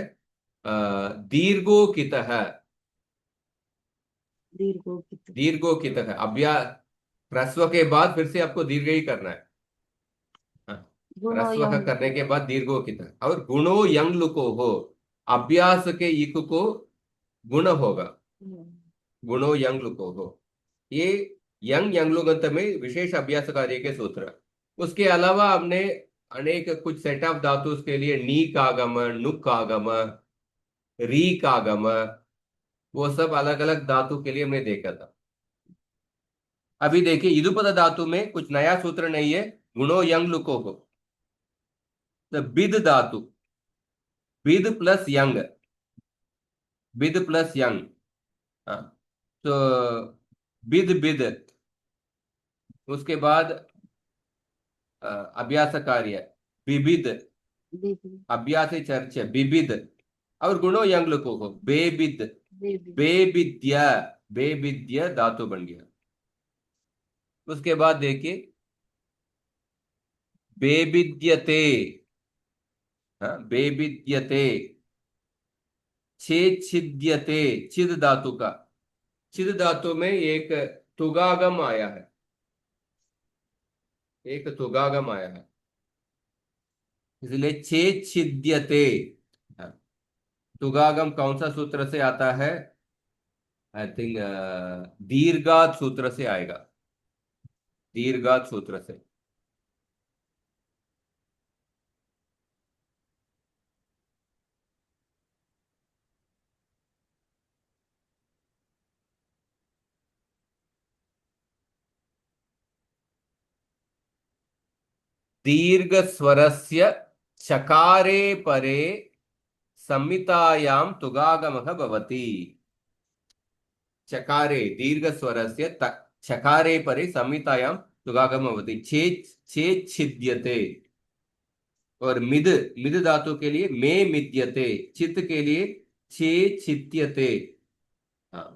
दीर्घोकित है, दीर्घोपित। दीर्घोकित है अभ्यास। ह्रस्व के बाद फिर से आपको दीर्घ ही करना है। हाँ, गुणो ह्रस्व यंग। करने के बाद दीर्घोकित है। और गुणो यंग लुको हो, अभ्यास के इक को गुण होगा, गुणो यंग लुको हो। ये यंग यंगलुगंत में विशेष अभ्यास कार्य के सूत्र। उसके अलावा हमने अनेक कुछ सेट ऑफ धातु के लिए नी का आगम, नुक का आगम, री का आगम, वो सब अलग अलग धातु के लिए हमने देखा था। अभी देखिए इदुपद धातु में कुछ नया सूत्र नहीं है, गुणो यंग लुको हो। तो बिद धातु, बिद प्लस यंग, बिद प्लस यंग। हाँ, तो बिद बिद, उसके बाद अभ्यास कार्य विविध, बेबी। अभ्यास चर्च विविध, और गुणो यंग लुको हो बेबिद, बेबी। बेबिद्य, बेबिद्य धातु बन गया। उसके बाद देखिए बेबिद्यते, हाँ, बेबिद्यते, छेच्छिद्यते, छिद धातु का, छिद धातु में एक तुगागम आया है, एक तुगागम आया है, इसलिए छेच्छिद्यते। हाँ, तुगागम कौन सा सूत्र से आता है? आई थिंक दीर्घात सूत्र से आएगा, दीर्घात सूत्र से। दीर्घ स्वरस्य चकारे परे संहितायां तुगागमः भवति। चकारे दीर्घ स्वरस्य चकारे परे संहितायां तुगागमः भवति, छेच्छिद्यते। और मिद, मिद धातु के लिए में मिद्यते, चित्त के लिए छेच्छिद्यते। हाँ,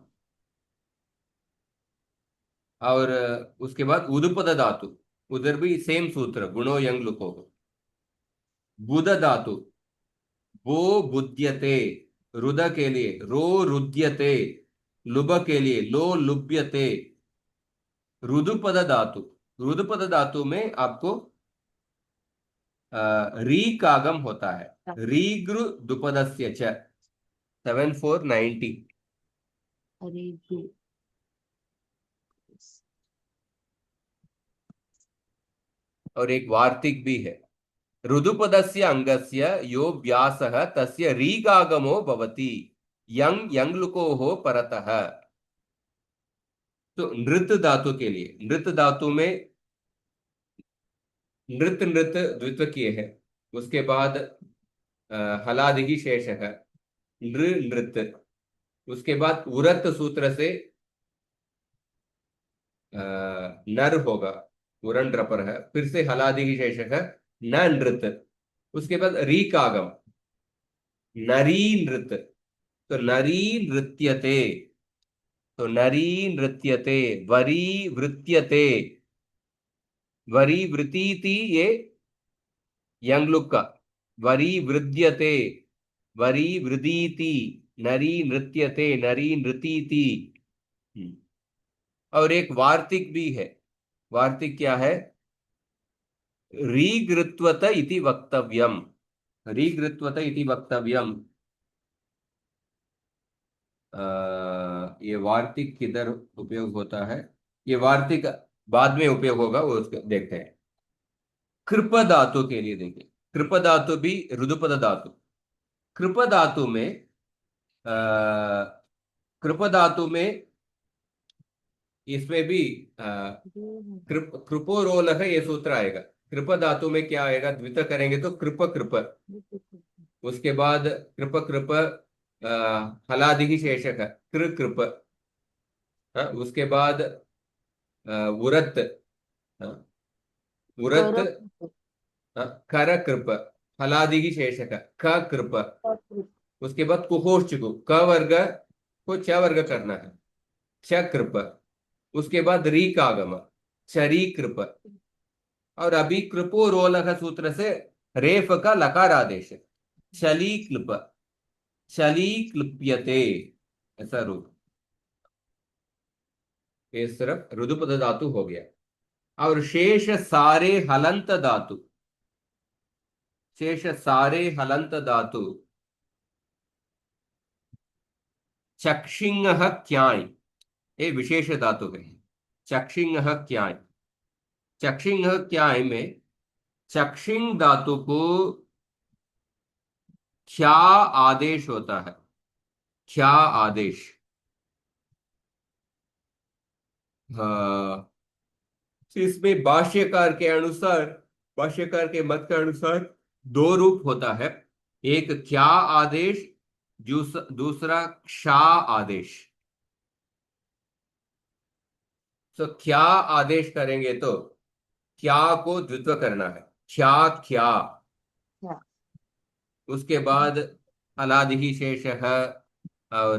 और उसके बाद उदुपद धातु, उधर भी सेम सूत्र, गुणो यंग लुको। बुध धातु, वो बुद्यते, रुद के लिए रो रुद्यते, लुब के लिए लो लुब्यते। रुदुपद धातु, रुदुपद धातु में आपको री का आगम होता है, रीगृ दुपदस्य च, 7490। अरे बे। और एक वार्तिक भी है, ऋदुपदस्य अंगस्य यो व्यासः तस्य रीगागमो भवति यंग यंगलुकोः परतः। तो नृत धातु के लिए, नृत धातु में नृत नृत द्वित्वकीय है, उसके बाद हलादिही शेष है, नृ नृत, उसके बाद उरत सूत्र से नर होगा, उरन रपर है, फिर से हलादिही शेष है, न नृत, उसके बाद री का आगम, नरी नृत। तो नरी नृत्यते, तो नरी नृत्यते, वरी वृत्यते, वरी वृतीति ये यंगलुक का, वरी वृद्यते, वरी वृदीति, नरी नृत्यते, नरी नृतीति। हम्म। और एक वार्तिक भी है। वार्तिक क्या है? रीगृत्वत इति वक्तव्यम, रीगृत्वत इति वक्तव्यम। ये वार्तिक किधर उपयोग होता है? ये वार्तिक बाद में उपयोग होगा, वो उसको देखते हैं। कृप धातु के लिए देखिए, कृप धातु भी रुदुपद धातु। कृप धातु में कृप धातु में इसमें भी कृपोरोलह ये सूत्र आएगा। कृप धातु में क्या आएगा? द्वित करेंगे तो कृप कृप, उसके बाद कृप कृप हलादि शेषक कृ कृप, उसके बाद उरत, हाँ, उरत, कर कृप, हलादि शेषक क कृप, उसके बाद कुहोश्च को क वर्ग को च वर्ग करना है, च कृप, उसके बाद री का आगम, चरी कृप, और अभी कृपो रोलक सूत्र से रेफ का लकार आदेश, चली क्लिप, चली क्लिप्यते, ऐसा रूप। ये सिर्फ रुदुपद धातु हो गया। और शेष सारे हलंत धातु, शेष सारे हलंत धातु चक्षिंग क्याय, ये विशेष धातु है। चक्षिंग क्याय, चक्षिंग क्याय में चक्षिंग धातु को क्या आदेश होता है? क्या आदेश? हाँ, तो इसमें भाष्यकार के अनुसार, भाष्यकार के मत के अनुसार दो रूप होता है। एक क्या आदेश, दूसराक्षा आदेश। तो क्या आदेश करेंगे तो क्या को द्वित्व करना है, क्या क्या, उसके बाद अनादि शेष है, और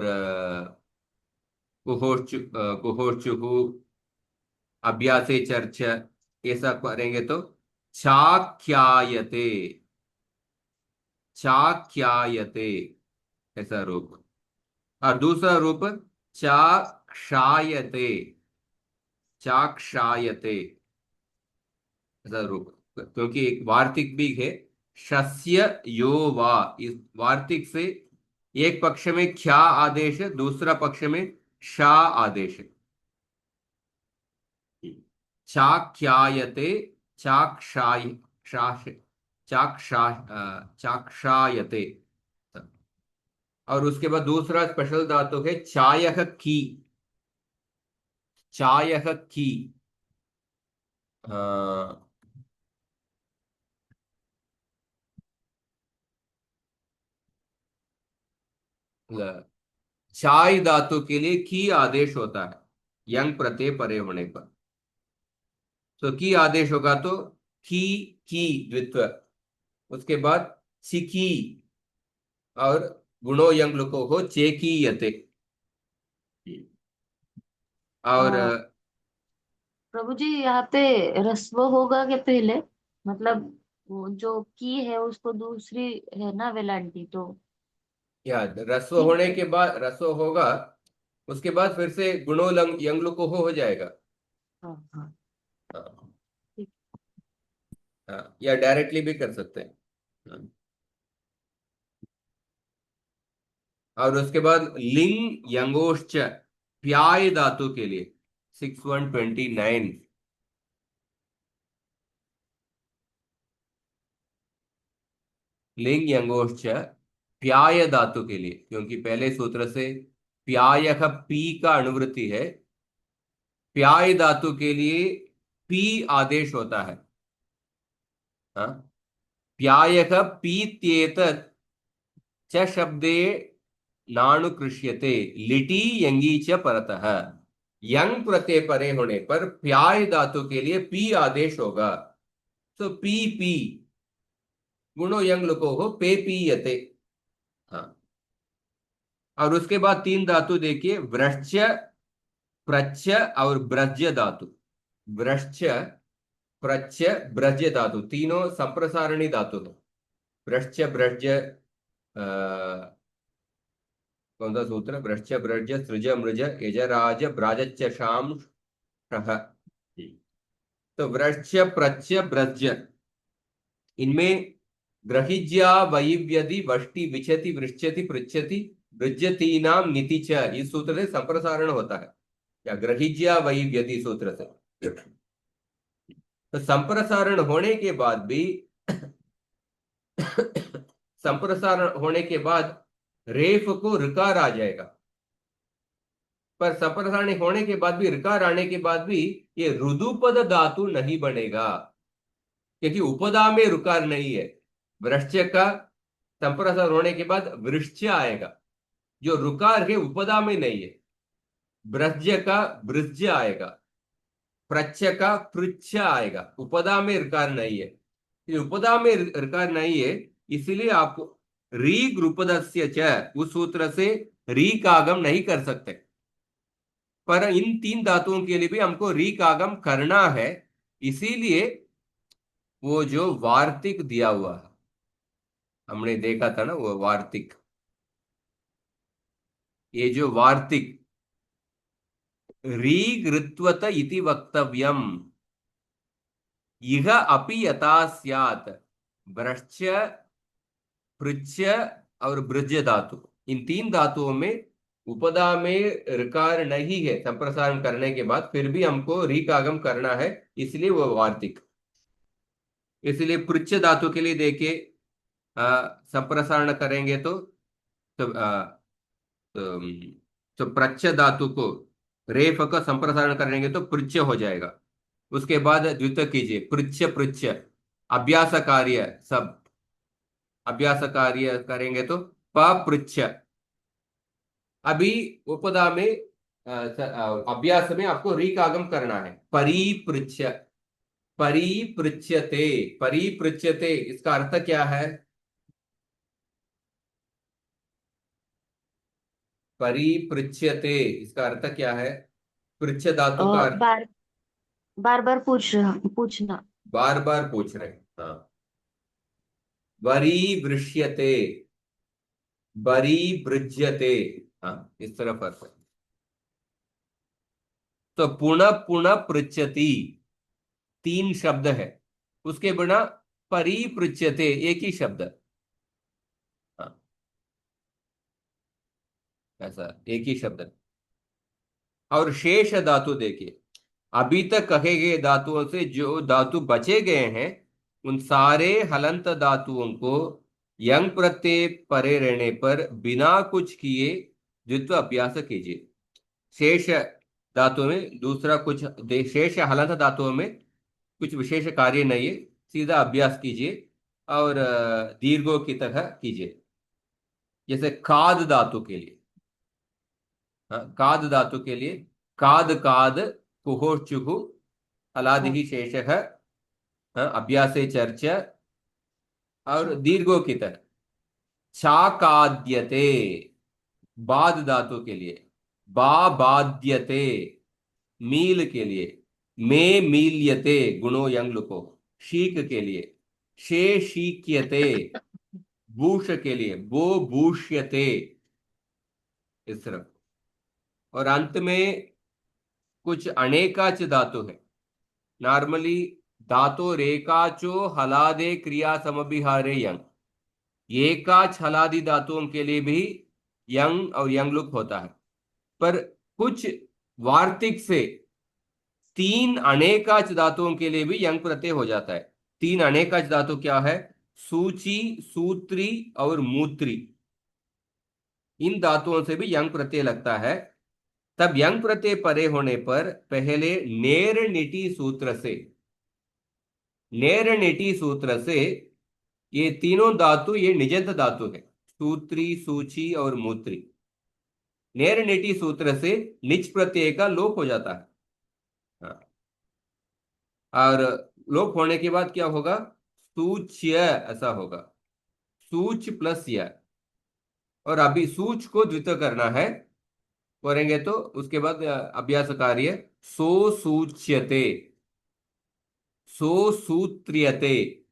कुहोर्चु अभ्यासे चर्च, ये सब करेंगे तो चाख्यायते, चाख्यायते, ऐसा रूप। और दूसरा रूप चाक्षायते, चाक्षायते, ऐसा रूप। क्योंकि एक वार्तिक भी है, शस्य यो वा, इस वार्तिक से एक पक्ष में ख्या आदेश है, दूसरा पक्ष में शा आदेश है। चाख्यायते, चाक्षाय, चाक्षा, चाक्षायते। और उसके बाद दूसरा स्पेशल धातु है चायह की, चायह की। चाय धातु के लिए की आदेश होता है यंग प्रत्यय परे होने पर। तो की आदेश होगा तो की द्वित्व, उसके बाद सिकी, और गुणो यंग लुको हो चेकीयते। और प्रभु जी यहाँ पे रस्व होगा के पहले, मतलब वो जो की है उसको दूसरी है ना वेलांटी, तो याद रस्व ठीक होने है। के बाद रस्व होगा, उसके बाद फिर से गुणो यंग लुको हो जाएगा। हाँ हाँ, हाँ, ठीक। हाँ, या डायरेक्टली भी कर सकते हैं। हाँ। और उसके बाद लिंग यंगोश्च, प्याय धातु के लिए 6129। लिंग यंगोश्च प्याय धातु के लिए, क्योंकि पहले सूत्र से प्यायः पी का अनुवृत्ति है, प्याय धातु के लिए पी आदेश होता है। हाँ, प्यायः पीत्येतत् च शब्दे नानुकृष्यते लिटि यंगी च परतः। यंग प्रत्यय परे होने पर प्याय धातु के लिए पी आदेश होगा। तो पी पी गुणो यंग लुको हो पे पीयते। हाँ, और उसके बाद तीन धातु देखिए, वृश्च, प्रच्छ और ब्रज धातु। वृश्च, प्रच्छ, ब्रज धातु तीनों संप्रसारणी धातु है। वृश्च ब्रज, कौन सा सूत्र? वृश्च ब्रज सृज मृज यजराज ब्राजच्च शाम शः। तो वृश्च प्रच्छ ब्रज, इनमें ग्रहिज्या वैव्यदि वष्टि विचति वृश्चति पृच्छति वृज्यतीनाम नीति च, इस सूत्र से संप्रसारण होता है, या ग्रहिज्या वैव्यदि सूत्र से। तो संप्रसारण होने के बाद भी संप्रसारण होने के बाद रेफ को ऋकार आ जाएगा, पर संप्रसारण होने के बाद भी, ऋकार आने के बाद भी ये रुदुपद धातु नहीं बनेगा, क्योंकि उपदा में ऋकार नहीं है। वृश्च का संप्रसारण होने के बाद वृश्च आएगा, जो ऋकार है उपदा में नहीं है। ब्रज का ब्रज आएगा, प्रच्छ का पृच्छ आएगा, उपदा में ऋकार नहीं है। ये उपदा में ऋकार नहीं है, इसलिए आपको री उपदस्य च, उस सूत्र से री का आगम नहीं कर सकते। पर इन तीन धातुओं के लिए भी हमको री का आगम करना है, इसीलिए वो जो वार्तिक दिया हुआ है, हमने देखा था ना वो वार्तिक, ये जो वार्तिक री ऋत्वत इति वक्तव्यम इह अपि यथा स्यात्। वृश्च, पृच्छ और ब्रज धातु, इन तीन धातुओं में उपदा में ऋकार नहीं है संप्रसारण करने के बाद, फिर भी हमको री का आगम करना है, इसलिए वो वार्तिक। इसलिए पृच्छ धातु के लिए देखिए, संप्रसारण करेंगे तो, तो प्रच्छ धातु को रेफ का संप्रसारण करेंगे तो पृच्छ हो जाएगा। उसके बाद द्वितीय कीजिए, पृच्छ पृच्छ, अभ्यास कार्य सब, अभ्यास कार्य करेंगे तो पृच्छ। अभी उपदा में अभ्यास में आपको री का आगम करना है, परिपृच्छ, परिपृच्छते, परिपृच्छते, इसका अर्थ क्या है? परिपृच्छते इसका अर्थ क्या है? पृच्छ धातु का अर्थ, बार बार बार पूछना। बार बार पूछ रहे हैं। हाँ, वरी वृष्यते, बरी बृज्यते। हाँ, इस तरफ अर्थ है। तो पुनः पुनः पृच्छति तीन शब्द है, उसके बिना परिपृच्छते एक ही शब्द। हाँ, ऐसा एक ही शब्द। और शेष धातु देखिए, अभी तक कहे गए धातुओं से जो धातु बचे गए हैं, उन सारे हलंत धातुओं को यंग प्रत्यय परे रहने पर बिना कुछ किए द्वित्व अभ्यास कीजिए। शेष धातुओं में दूसरा कुछ शेष हलंत धातुओं में कुछ विशेष कार्य नहीं है, सीधा अभ्यास कीजिए और दीर्घों की तरह कीजिए। जैसे खाद धातु के लिए, हाँ, काद धातु के लिए काद काद कुहो चुहु अलादि शेष है, अभ्यासे चर्चा, और दीर्घों की तरह छाकाद्यते, बाद धातु के लिए बा बाध्यते, मील के लिए मे मील्यते गुणो यंग लुको, शीक के लिए शे शीक्यते, भूष के लिए बो भूष्यते, इस तरह। और अंत में कुछ अनेकाच धातु है। नॉर्मली धातु रेकाचो हलादे क्रिया समभिहारे यंग, एकाच हलादि धातुओं के लिए भी यंग और यंग लुक होता है, पर कुछ वार्तिक से तीन अनेकाच धातुओं के लिए भी यंग प्रत्यय हो जाता है। तीन अनेकाच धातु क्या है? सूची, सूत्री और मूत्री, इन धातुओं से भी यंग प्रत्यय लगता है। तब यंग प्रत्यय परे होने पर पहले नेर निटी सूत्र से, नेर निटी सूत्र से ये तीनों धातु ये निजंत धातु है, सूत्री, सूची और मूत्री। नेर निटी सूत्र से निच प्रत्यय का लोप हो जाता है। हाँ। और लोप होने के बाद क्या होगा? सूच्य ऐसा होगा, सूच प्लस य। और अभी सूच को द्वित करना है, करेंगे तो उसके बाद अभ्यास कार्य सो सूच्यते, सो सूत्रियते,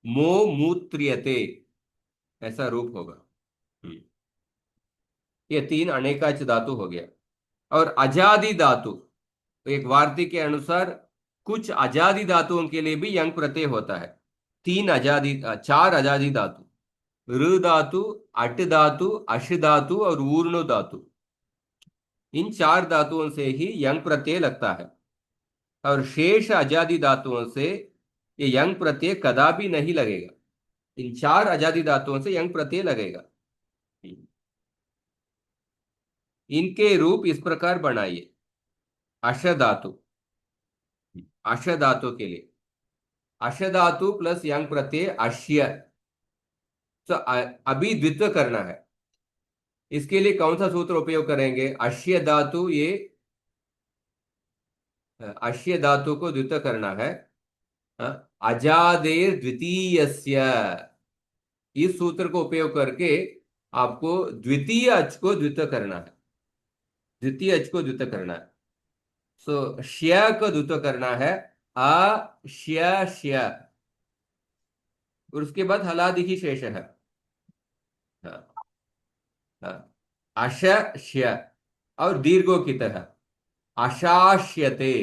मो मूत्रियते, ऐसा रूप होगा। ये तीन अनेकाच धातु हो गया। और अजादि धातु, एक वार्तिक के अनुसार कुछ अजादि धातुओं के लिए भी यंग प्रत्यय होता है। चार अजादि धातु, ऋ धातु, अट धातु, अश धातु और ऊर्ण धातु, इन चार धातुओं से ही यंग प्रत्यय लगता है। और शेष अजादि धातुओं से ये यंग प्रत्यय कदापि नहीं लगेगा। इन चार अजादि धातुओं से यंग प्रत्यय लगेगा। इनके रूप इस प्रकार बनाइए। अश धातु, अश धातु के लिए अश धातु प्लस यंग प्रत्यय अश्य, तो अभी द्वित्व करना है। इसके लिए कौन सा सूत्र उपयोग करेंगे? अश्य धातु, ये अश्य धातु को द्वित्व करना है। अजादेर द्वितीयस्य, इस सूत्र को उपयोग करके आपको द्वितीय अच को द्वित्व करना है, द्वितीय अच को द्वित्व करना है। सो श्य को द्वित्व करना है, अश्य श्य, और उसके बाद हलादि ही शेष है। हाँ, हाँ, अश श्य और दीर्घों की तरह अशाश्यते,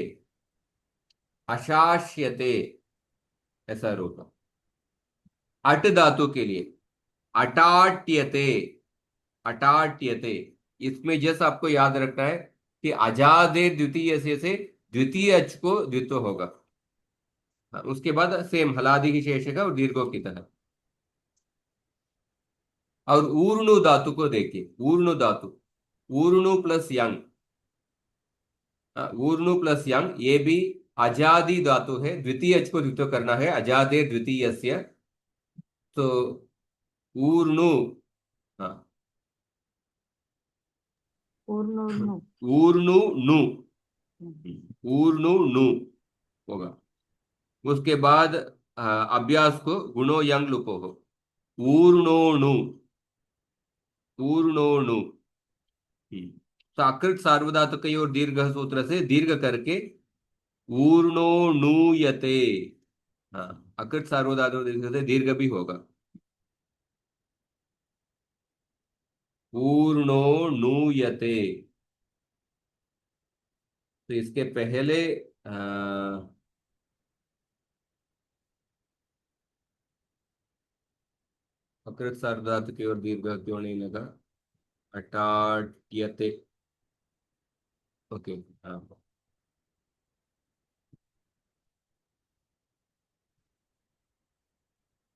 अशाश्यते, ऐसा रूप। अट धातु के लिए अटाट्यते, अटाट्यते, इसमें जैसा आपको याद रखना है कि अजादे द्वितीय से द्वितीय अच को द्वित्व होगा। उसके बाद सेम हलादि ही शेष है और दीर्घों की तरह। और ऊर्णु धातु को देखिए, ऊर्णु धातु, ऊर्णु प्लस यंग, ऊर्णु प्लस यंग, ये भी अजादि धातु है, द्वितीय अच को द्वित्व करना है, अजादे द्वितीयस्य। तो ऊर्णु, हाँ, ऊर्णु ऊर्णु नु, ऊर्णु नु होगा। उसके बाद अभ्यास को गुणो यंग लुपो हो, ऊर्णोणु, ऊर्णोणु। तो अकृत सार्वधातुक और दीर्घ सूत्र से दीर्घ करके ऊर्णोणूयते। हाँ, अकृत सार्वधातुक दीर्घ से दीर्घ भी होगा, ऊर्णोणूयते। तो इसके पहले अकृत सार्वधातुक और दीर्घ क्यों नहीं लगा? अटाट्यते, ओके। हाँ,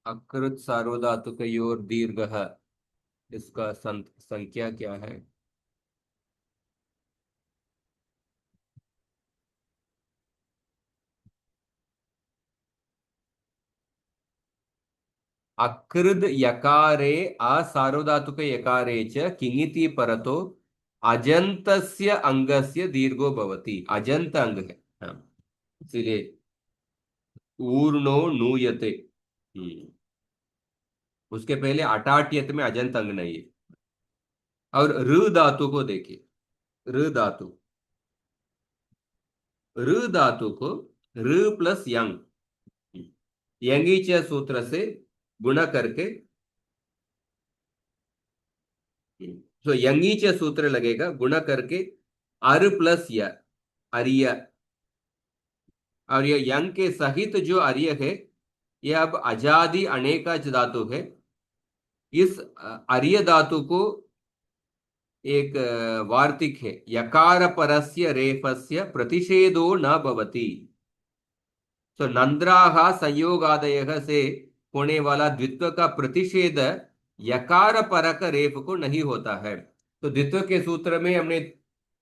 अकृत सार्वधातुक और दीर्घ, इसका संख्या क्या है? अकृद यकारे असार्वधातुक यकारे च किङिति परतो अजंतस्य अंगस्य दीर्घो भवति, अजंत अंग है। हाँ, इसीलिए ऊर्णो नूयते। उसके पहले अटाट्यत में अजंत अंग नहीं है। और ऋ धातु को देखिए, ऋ धातु, ऋ धातु को ऋ प्लस यंग, यंगी च सूत्र से गुणा करके, तो यंगी च सूत्र लगेगा, गुणा करके अर प्लस य, अर्य। और यह यंग के सहित जो अर्य है, यह अब अजादि अनेकाच धातु है। इस अर्य धातु को एक वार्तिक है, यकार परस्य रेफस्य प्रतिषेधो न भवति। तो नंद्राः संयोगादयः से होने वाला द्वित्व का प्रतिषेध यकार परक रेफ को नहीं होता है। तो द्वित्व के सूत्र में हमने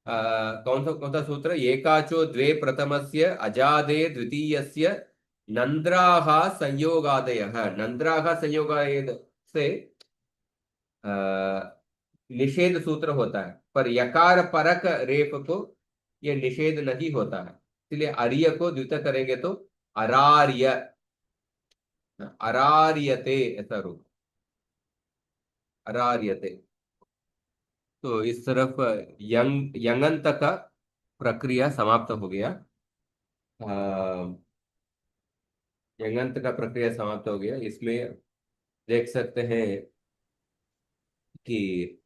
कौन सा सूत्र, एकाचो द्वे प्रथमस्य अजादे द्वितीयस्य नंद्राः संयोगादयः, नंद्राः संयोगादय से निषेध सूत्र होता है, पर यकार परक रेप को यह निषेध नहीं होता है। इसलिए अर्य को द्वितीय करेंगे तो अरार्य, अरार्यते ऐसा रूप, अरार्यते। तो इस तरफ यंगंत का प्रक्रिया समाप्त हो गया। यंगंत का प्रक्रिया समाप्त हो गया। इसमें देख सकते हैं कि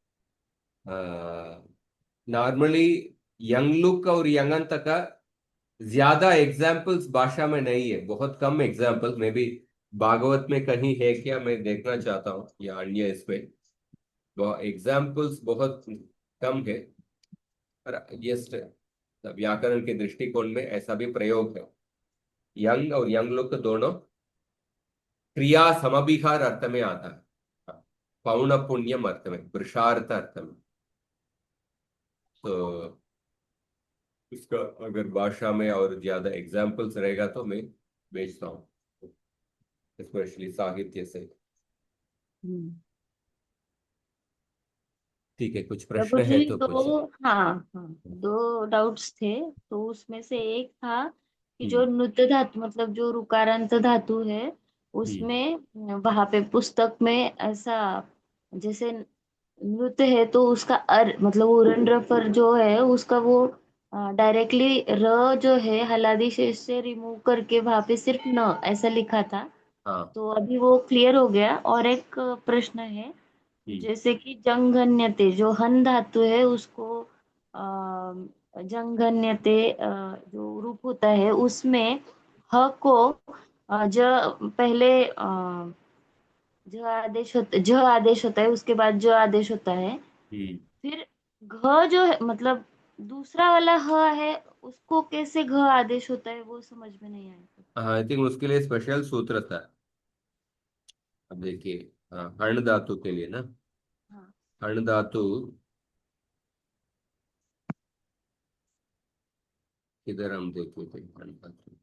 नॉर्मली यंग लुक और यंगंत का ज्यादा एग्जाम्पल्स भाषा में नहीं है, बहुत कम एग्जाम्पल्स। मे बी भागवत में कहीं है क्या, मैं देखना चाहता हूँ, या अन्य इसमें एग्जाम्पल्स बहुत कम है। पर यस, व्याकरण के दृष्टिकोण में ऐसा भी प्रयोग है। यंग और यंग लुक दोनों क्रिया समभिहार अर्थ में आता है, पौन पुण्यम अर्थ में, पुरुषार्थ अर्थ में। तो इसका अगर भाषा में और ज्यादा एग्जाम्पल्स रहेगा तो मैं बेचता हूँ, स्पेशली साहित्य से। हम्म। ठीक है, कुछ प्रभु प्रश्न जी, है तो पूछिए। हाँ हाँ, दो डाउट्स थे। तो उसमें से एक था कि जो हम्म। नुत धातु, मतलब जो रुकारांत धातु है, हम्म। उसमें वहां पे पुस्तक में ऐसा, जैसे नृत्य है तो उसका मतलब उरन रफर जो है उसका वो डायरेक्टली र जो है हलादी शेष से रिमूव करके वहां पे सिर्फ न ऐसा लिखा था। हाँ। तो अभी वो क्लियर हो गया। और एक प्रश्न है, हम्म। जैसे कि जंघन्यते जो हन धातु है उसको जंघन्यते जो रूप होता है उसमें ह को ज पहले ज आदेश होता है, उसके बाद ज आदेश होता है। हम्म। फिर घ जो है, मतलब दूसरा वाला ह है, उसको कैसे घ आदेश होता है वो समझ में नहीं आया। आई थिंक उसके लिए स्पेशल सूत्र था। अब देखिए, हण धातु के लिए ना, हाँ। हण धातु किधर हम देखे थे, हण धातु।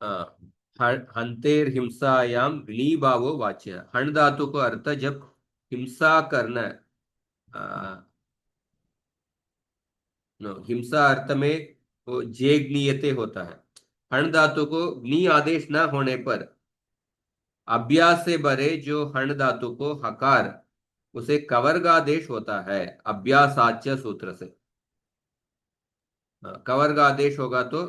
हाँ, हंतेर हिंसायाम भावो वाच्य। हण धातु को अर्थ जब हिंसा करना, हिंसा अर्थ में वो जेग्नियते होता है। हण धातु को नी आदेश न होने पर अभ्यास से भरे जो हण धातु को हकार, उसे कवर्गादेश होता है अभ्यासाच्य सूत्र से। कवर्गादेश होगा तो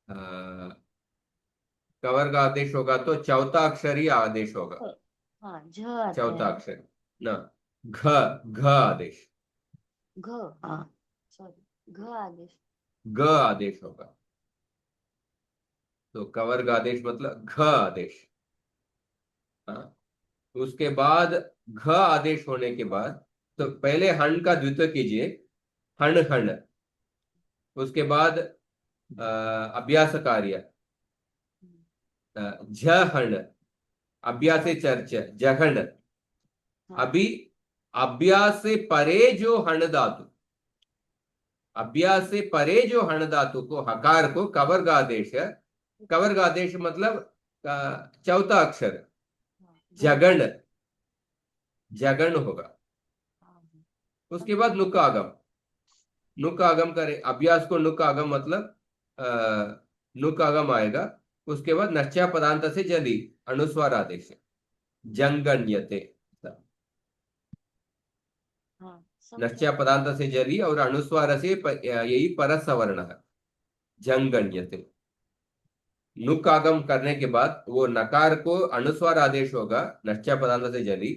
अ, कवर्गादेश होगा तो चौथा अक्षर ही आदेश होगा। हाँ, झ आता चौथा है। अक्षर ना, घ, घ आदेश, घ, हाँ, सॉरी, घ आदेश। ग आदेश होगा। तो कवर्ग आदेश मतलब घ आदेश। हाँ। उसके बाद घ आदेश होने के बाद, तो पहले हण का द्वित्व कीजिए, हण हण। उसके बाद अभ्यास कार्य, झ हण, अभ्यास झ, चर्च, जहण। हाँ। अभी अभ्यास से परे जो हण धातु, अभ्यास से परे जो हण धातु को, हकार को कवर्ग आदेश है। कवर्ग आदेश मतलब चौथा अक्षर हाँ, ग, जगण, जगण होगा। हाँ, उसके समझ बाद गई। नुक आगम, नुक आगम करे, अभ्यास को नुक आगम मतलब नुक आगम आएगा। उसके बाद नश्चा पदांत से जली, अनुस्वार आदेश है, जंगण्यते। हाँ, समझा। नश्चा पदांत से जली और अनुस्वार से यही परसवर्ण है, जंगण्यते। नुक आगम करने के बाद वो नकार को अनुस्वार आदेश होगा, नश्चा पदांत से जली,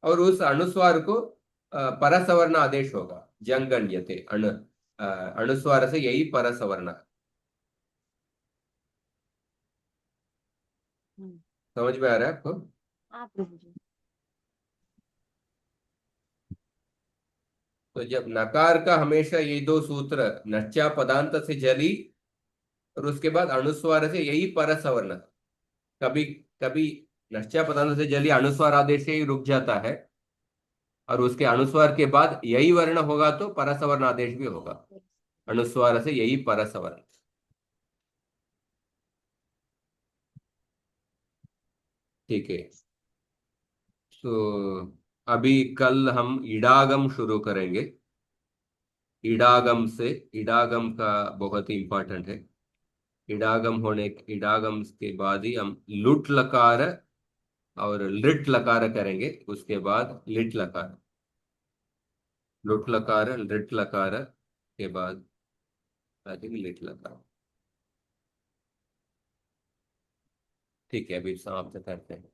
और उस अनुस्वार को परसवर्ण आदेश होगा, जंगण्यते। अनुस्वार से यही परसवर्ण है। हम्म। समझ में आ रहा है आपको? हाँ प्रभु जी। तो जब नकार का हमेशा ये दो सूत्र, नच्चा पदांत से जली और उसके बाद अनुस्वार से यही परसवर्ण। कभी कभी नच्चा पदांत से जली अनुस्वार आदेश से ही रुक जाता है, और उसके अनुस्वार के बाद यही वर्ण होगा तो परसवर्ण आदेश भी होगा। अनुस्वार से यही परसवर्ण। ठीक है। तो अभी कल हम इडागम शुरू करेंगे। इडागम से, इडागम का बहुत ही इंपॉर्टेंट है। इडागम के बाद ही हम लुट लकार और लिट लकार करेंगे, उसके बाद लिट लकार। लुट लकार लिट लकार के बाद आई थिंक लिट लकार। ठीक है, अभी समाप्त करते हैं।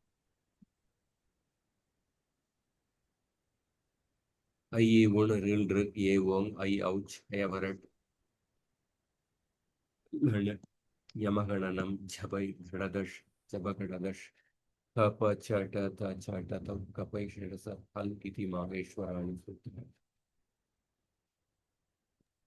ऐ उण रिल ऋ ये ओंग ऐ औच एवरट घण यमगणनम झबै घड़दश जबगड़दश कप चट त चट त कपै षडस फल इति माहेश्वराणि सूत्र।